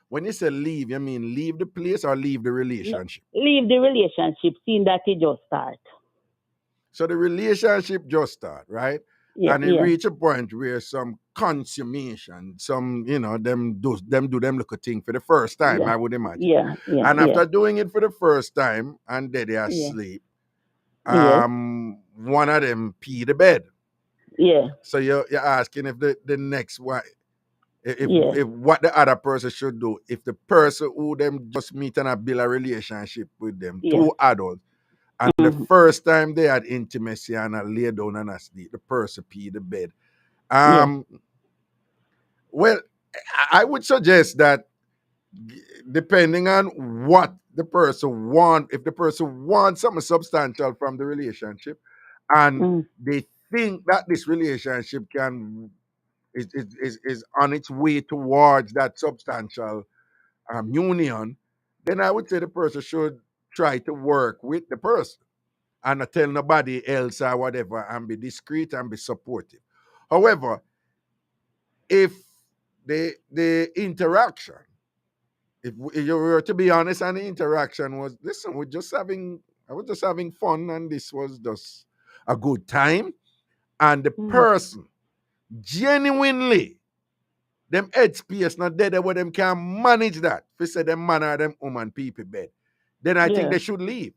When you say leave, you mean leave the place or leave the relationship? No, leave the relationship, seeing that it just start. So the relationship just start, right? Yeah, And it yeah. reach a point where some consummation, some, them do them little thing for the first time, Yeah, I would imagine. yeah, yeah, And yeah. after doing it for the first time and they are Yeah. asleep, Yes. one of them pee the bed. Yeah. So you're asking if the next one, if Yeah. what the other person should do, if the person who them just meet and build a relationship with them, Yeah. two adults, and the first time they had intimacy and I lay down and asleep, the person pee the bed. Well, I would suggest that depending on what the person wants, if the person wants something substantial from the relationship and they think that this relationship is on its way towards that substantial union, then I would say the person should try to work with the person and not tell nobody else or whatever and be discreet and be supportive. However, if the interaction, if you were to be honest, and the interaction was, listen, I was just having fun and this was just a good time, and the person genuinely, them headspace not dead where them can manage that. If you say them man or them woman people bed, then I think they should leave.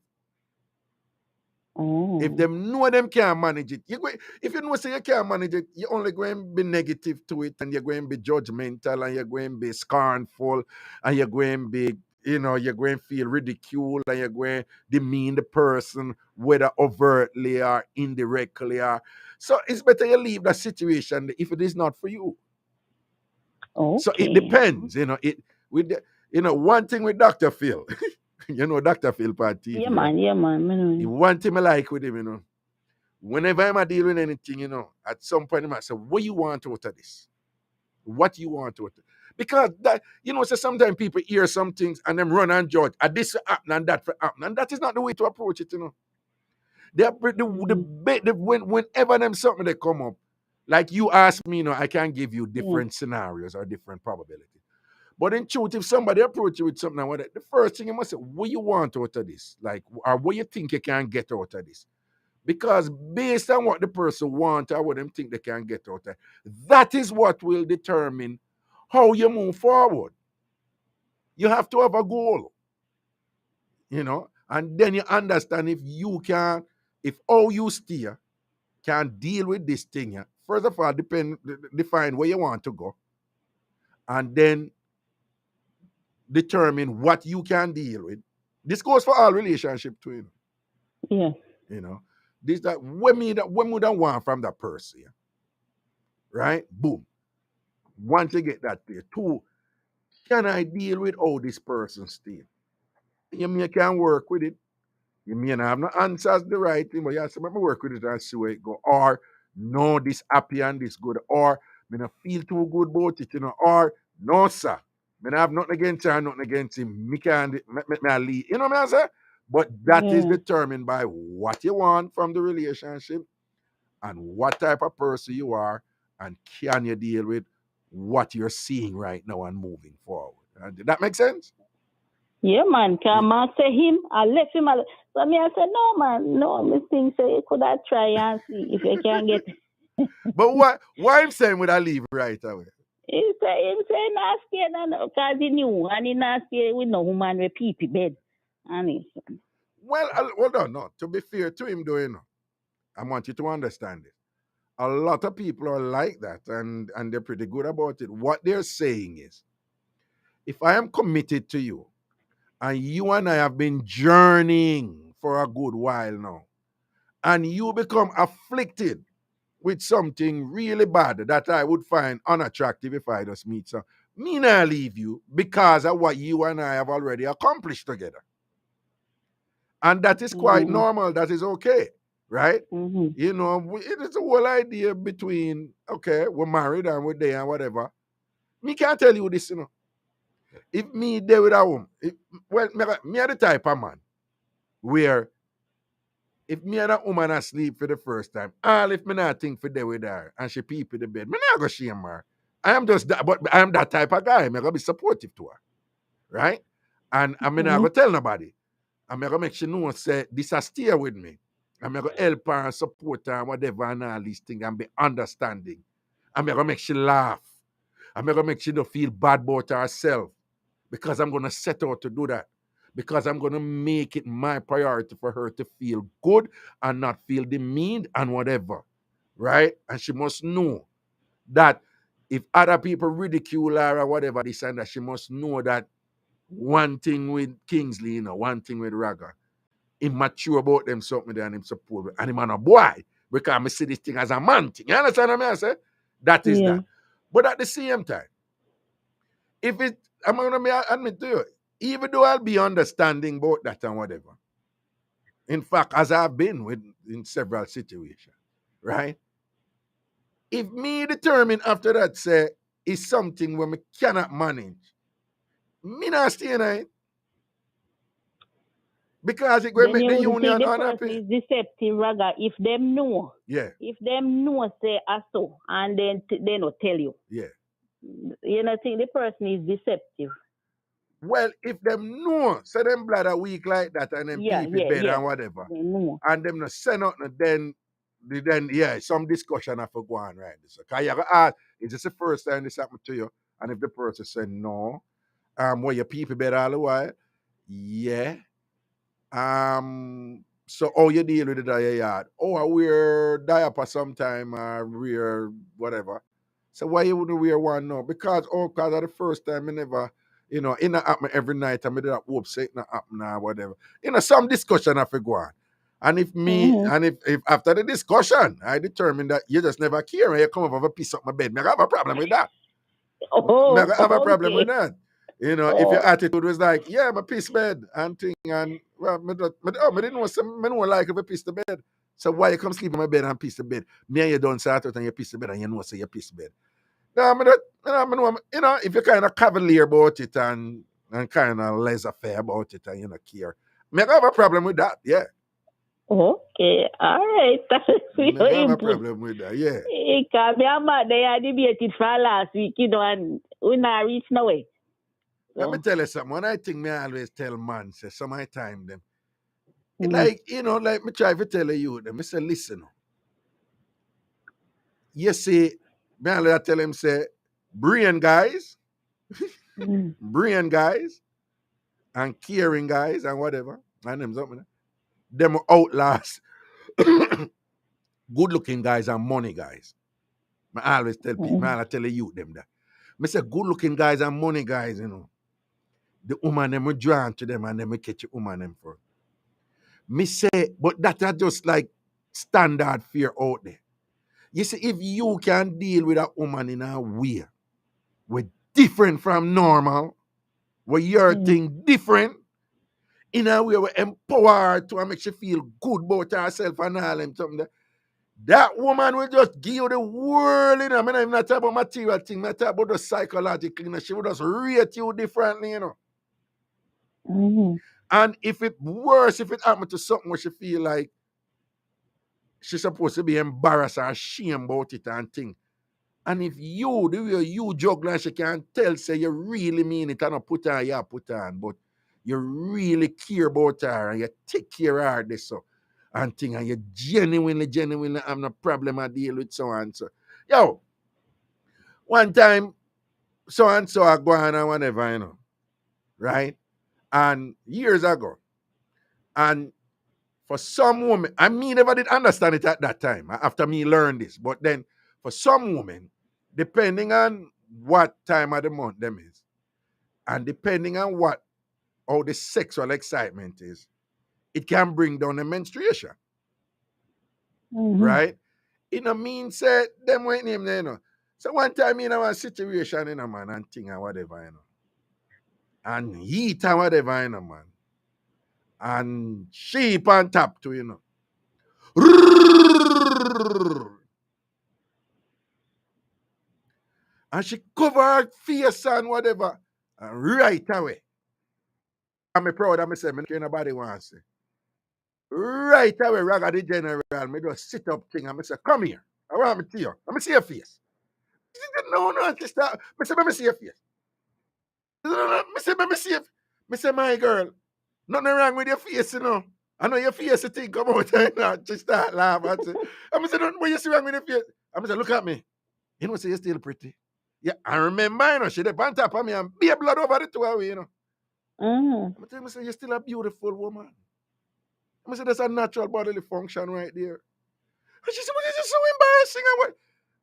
If them know them can't manage it, if you know say you can't manage it, you're only going to be negative to it and you're going to be judgmental and you're going to be scornful and you're going to be, you're going to feel ridiculed and you're going to demean the person, whether overtly or indirectly. So it's better you leave that situation if it is not for you. Okay. So it depends, one thing with Dr. Phil, Dr. Phil part TV. Yeah, man, yeah, man. One thing I like with him, whenever I'm dealing with anything, at some point I might say, what you want out of this? What you want out of it? Because that, so sometimes people hear some things and them run and judge. This for happen and that for happen. And that is not the way to approach it, Whenever them something they come up, like you ask me, I can give you different scenarios or different probabilities. But in truth, if somebody approach you with something like that, the first thing you must say, what you want out of this? Like, or what you think you can get out of this? Because based on what the person wants or what them think they can get out of it, that is what will determine how you move forward. You have to have a goal, and then you understand if how you steer can deal with this thing. First of all, define where you want to go, and then determine what you can deal with. This goes for all relationships too. Yeah. This that when we don't want from that person. Right? Boom. Once you get that there. Two, can I deal with how this person still? You mean you can work with it? You mean I have no answers the right thing, but you have to work with it and see where it go. Or no, this happy and this good. Or me not feel too good about it, Or no, sir. Me have nothing against her, nothing against him. Me can me leave. You know what I'm saying? But that is determined by what you want from the relationship and what type of person you are, and can you deal with what you're seeing right now and moving forward. Did that make sense? Yeah, man. Can man say him? I left him. So me I said, no, man. No, me think so you could have try and see if you can get. But why I'm saying would I leave right away? He say not scared because he knew and he not scared with no woman with pee bed. Well, hold on, no. To be fair to him, though, I want you to understand it. A lot of people are like that, and they're pretty good about it. What they're saying is, if I am committed to you, and you and I have been journeying for a good while now, and you become afflicted with something really bad that I would find unattractive if I just meet some, me not leave you because of what you and I have already accomplished together. And that is quite normal. That is okay, right? It is the whole idea between, okay, we're married and we're there and whatever. Me can't tell you this, If me there with a woman, me are the type of man where if me and a woman asleep for the first time, all if me not think for there with her and she pee in the bed, me not go shame her. I am just that, but I am that type of guy. I'm gonna be supportive to her, right? And I'm not gonna tell nobody. I'm gonna make sure no one say this a stay with me. I'm gonna help her and support her and whatever and all these things and be understanding. I'm gonna make she laugh. I'm gonna make she don't feel bad about herself because I'm gonna set out to do that. Because I'm gonna make it my priority for her to feel good and not feel demeaned and whatever, right? And she must know that if other people ridicule her or whatever this and that, she must know that one thing with Kingsley, one thing with Raga, immature about them something there and him support and him and a boy because I see this thing as a man thing. You understand what I say? That is that. But at the same time, if it, I'm gonna admit to you, even though I'll be understanding about that and whatever. In fact, as I've been in several situations, right? If me determine after that say is something where me cannot manage, me not stay in it. Because it will make the union unhappy. Person is deceptive, Raga, if them know. Yeah. If them know, say, so, and then they not tell you. Yeah. You know, think the person is deceptive. Well, if them know, say them blood a week like that and then people bed and whatever, and them not say nothing, then some discussion have to go on right. So, because you have to ask, is this the first time this happened to you? And if the person say no, were your people bed all the while? Yeah. So how you deal with it at your yard? Oh, I wear diaper sometime or wear whatever. So why you wouldn't wear one now? Because of the first time I never, it not happen every night and I did that hope say it not happen or whatever. Some discussion have to go on. And if if after the discussion I determine that you just never care and you come up with a piece of my bed, I have a problem with that. I have a problem with that. If your attitude was like, yeah, my piece bed and thing, and well, I didn't know some, I don't like if I piece the bed. So why you come sleep in my bed and piece the bed? Me and you don't start out and you piece the bed and you know say you piece the bed. No, if you're kind of cavalier about it and kind of laissez-faire about it and you don't care, I have a problem with that, yeah. Okay, all right. That's I have a problem with that, yeah. Because they are debated for last week, and we not reach no way. Let me tell you something. One I think I always tell man, say some of my time them. Like, like me try to tell you them. I say, listen. You see, me always tell him, say, brain guys, brain guys, and caring guys, and whatever, and them something. Them outlast good looking guys and money guys. I always tell people, I always tell the youth them that. I say good looking guys and money guys, the woman them will drawn to them and them will catch the woman them for. Me say, but that are just like standard fear out there. You see, if you can deal with a woman in a way where different from normal, where your thing different, in a way where empower her to make she feel good about herself and all them something, that woman will just give you the world, I mean, I'm not talking about material thing, I'm talking about the psychological, she will just rate you differently, And if it worse, if it happens to something where she feel like she's supposed to be embarrassed or ashamed about it and thing. And if you, the way you juggle and she can tell, say you really mean it and not put on, yeah, put on, but you really care about her and you take care of her this so and thing and you genuinely have no problem I deal with so and so. Yo, one time, so and so I go on and whatever, right? And years ago, and for some women, I mean, never did understand it at that time after me learn this, but then for some women, depending on what time of the month them is, and depending on how the sexual excitement is, it can bring down the menstruation. Right? It no mean say them wait name, So one time in a situation man and thing and whatever, and heat and whatever, man. And sheep on top too, And she cover her face and whatever. And right away. I'm proud of myself. Nobody wants to. Right away, Raga the general, me just sit up thing and I say, come here. I want me to see you. Let me see your face. She said, no, sister. I said, let me see your face. No. I said, let me see your face. I said, my girl, nothing wrong with your face, you know. I know your face, you think about it. Now. She start laughing. I said, what you see wrong with your face? I said, look at me. You know, say you're still pretty. Yeah, I remember, you know, she did on top of me and be a blood over the two of you, you know. I'm telling you, say, you're still a beautiful woman. I said, that's a natural bodily function right there. And she said, well, this is so embarrassing. I went,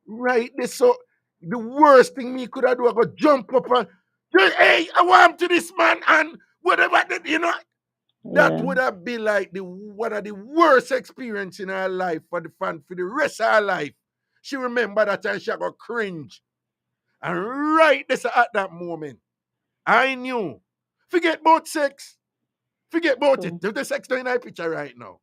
right, this so the worst thing me could have do, I go jump up and hey, I want to this man and whatever, you know. That would have been like one of the worst experience in her life for the rest of her life. She remember that and she got cringe. And right this at that moment, I knew. Forget about sex. Forget about it. There's the sex in our picture right now.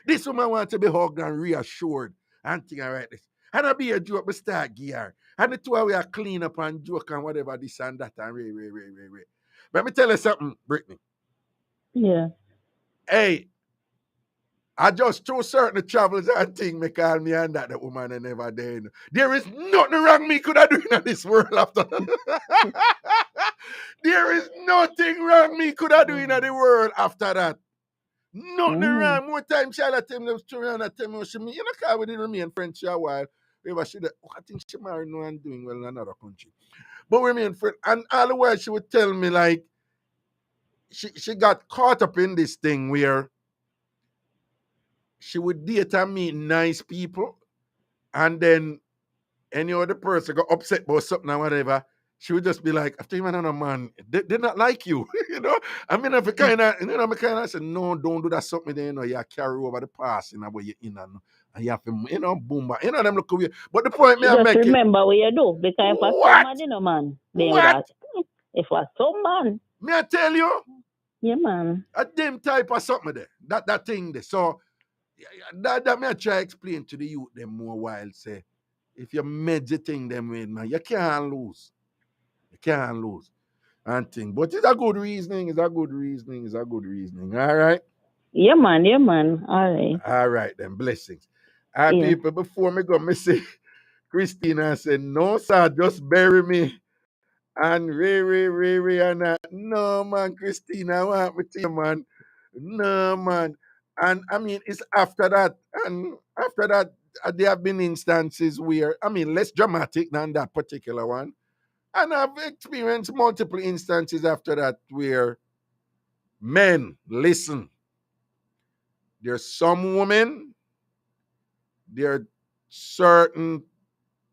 This woman wants to be hugged and reassured. And think I write this. And I be a joke, but start gear. And the two of we are clean up and joke and whatever, this and that and re. But let me tell you something, Brittany. Yeah. Hey, I just through certain travels and things me call me and that the woman I never did. There is nothing wrong me could have done in this world after that. There is nothing wrong me could have done in the world after that. Nothing wrong. More time Charlotte tell me around and tell me she me, you know, cause we didn't remain friends for a while. I think she married no and doing well in another country. But we remain friends. And all the while she would tell me like she got caught up in this thing where she would date and meet nice people, and then any other person got upset about something or whatever, she would just be like, after you man, man, they not like you, you know. I mean, if you kind of, you know, I kind of said, no, don't do that something. Then you know, you carry over the past, you know, where you in and you have to, you know, boom, you know, them look away. But the point me I just make remember what you do, because if a what? man, you know, man, they would What? have. If a some man, Me I tell you, yeah, man, a damn type of something there, that thing there. So that me I try explain to the youth them more while say, if you meditating them with man, you can't lose. You can't lose. And thing. But it's a good reasoning. It's a good reasoning. All right. yeah, man. All right. All right, then. Blessings. All right, people, before me go, me say, Christina said, no, sir, just bury me. And Ray, and that. No, man, Christina, I want me to you, man. No, man. And I mean, it's after that. And after that, there have been instances where, I mean, less dramatic than that particular one. And I've experienced multiple instances after that where men, listen, there's some women, there are certain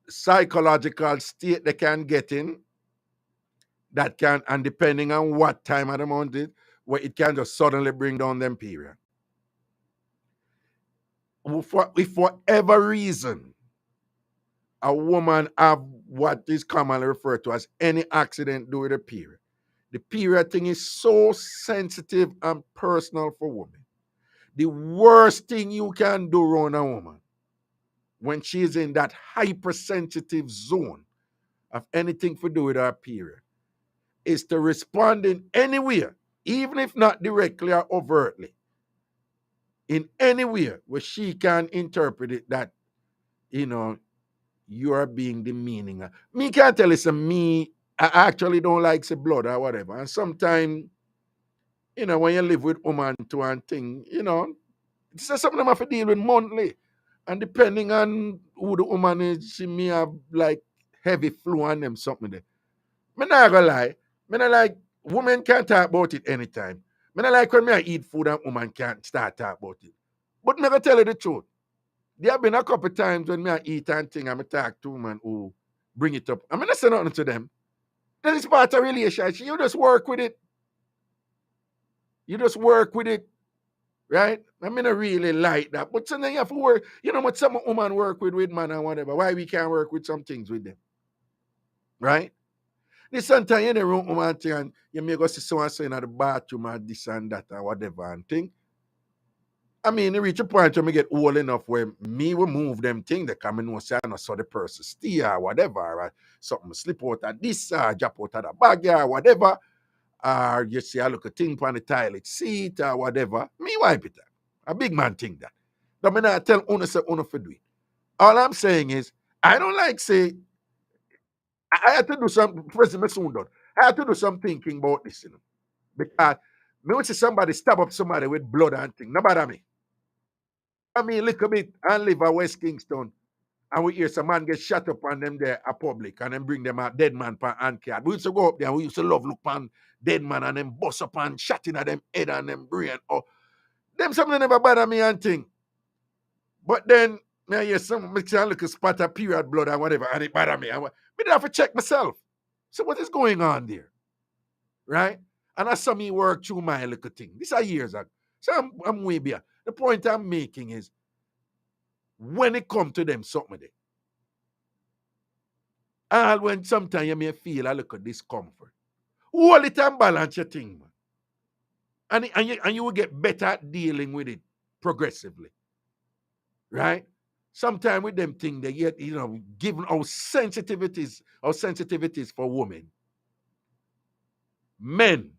psychological state they can get in that can, and depending on what time of the month it, where it can just suddenly bring down them period. If for whatever reason a woman have what is commonly referred to as any accident during the period thing is so sensitive and personal for women. The worst thing you can do around a woman when she's in that hypersensitive zone of anything to do with her period is to respond in any way, even if not directly or overtly, in any way where she can interpret it that, you know, you are being demeaning. Me can't tell you me, I actually don't like say blood or whatever. And sometimes, you know, when you live with woman to and thing, you know, it's something I have to deal with monthly. And depending on who the woman is, she may have like heavy flu on them, something there. Me not gonna lie. Me not like women can't talk about it anytime. Me not like when me I eat food and woman can't start talk about it. But me gonna tell you the truth. There have been a couple times when me I eat and thing and me talk to woman who bring it up. I mean, I say nothing to them. That is part of relationship. You just work with it. Right? I mean, I really like that. But sometimes you have to work, you know what some woman work with man and whatever. Why we can't work with some things with them? Right? This sometimes you in the room, woman thing, and you may go see someone saying at the bathroom and this and that or whatever and thing. I mean, you reach a point where me get old enough where me will move them things that come in and say I know so the person steer or whatever, or something slip out of this or drop out of the bag or whatever. Or you see I look a thing on the toilet seat or whatever. Me wipe it up. A big man think that. But me not tell Una say Una for do it. All I'm saying is, I don't like say I had to do some, President soon done. I had to do some thinking about this, you know. Because me want to see somebody stab up somebody with blood and thing. No bother me. I mean, little bit and live at West Kingston. And we hear some man get shot up on them there at public and then bring them a dead man per hand card. We used to go up there and we used to love look on dead man and them bust up and shot in at them head and them brain. Oh, them something never bother me and thing. But then, I hear some mix and look a spot of period blood and whatever, and it bother me. Me did have to check myself. So what is going on there? Right? And I saw me work through my little thing. These are years ago. So I'm way beyond. The point I'm making is when it come to them something there, and when sometimes you may feel a little discomfort, hold it and balance your thing, man. And you will get better at dealing with it progressively. Right? Sometimes with them things they get, you know, given our sensitivities for women, men,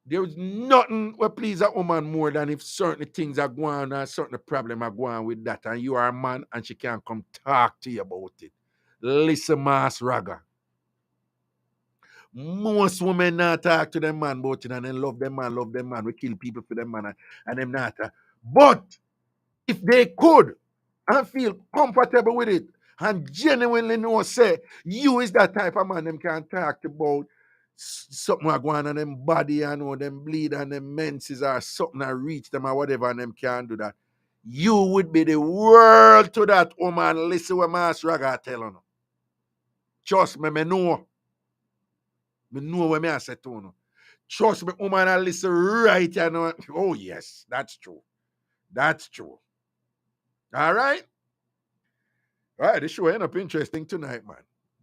there is nothing will please a woman more than if certain things are going on or certain problem are going on with that, and you are a man and she can't come talk to you about it. Listen, Mass Raga. Most women not talk to them man about it and then love them man. We kill people for them man and them not. But if they could and feel comfortable with it and genuinely know, say, you is that type of man them can talk about something going on in them body and or them bleed and them menses or something that reach them or whatever and them can do that, you would be the world to that woman. Listen what Master Raga tell you. Trust me, me know. Me know what I say to you. Trust me, woman, I listen right, you know. Oh, yes, that's true. That's true. All right? All right, this show end up interesting tonight, man.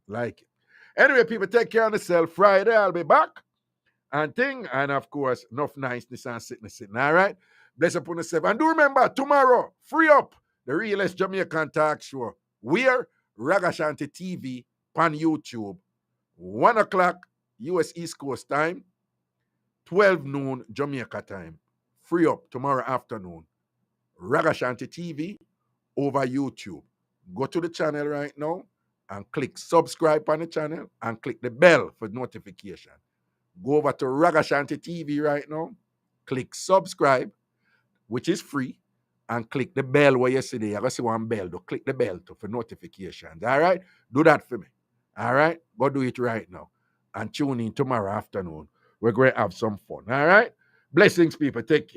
Like it. Anyway, people, take care of yourself. Friday, I'll be back. And thing, and of course, enough niceness and sitting. All right? Bless upon yourself. And do remember, tomorrow, free up the realest Jamaican talk show. We're Ragashanti TV on YouTube. 1 o'clock US East Coast time. 12 noon Jamaica time. Free up tomorrow afternoon. Ragashanti TV over YouTube. Go to the channel right now and click subscribe on the channel and click the bell for notification. Go over to Ragashanti TV right now. Click subscribe, which is free, and click the bell where you see there. I got see one bell. Do click the bell for notifications. All right? Do that for me. All right? Go do it right now. And tune in tomorrow afternoon. We're going to have some fun. All right? Blessings, people. Take care.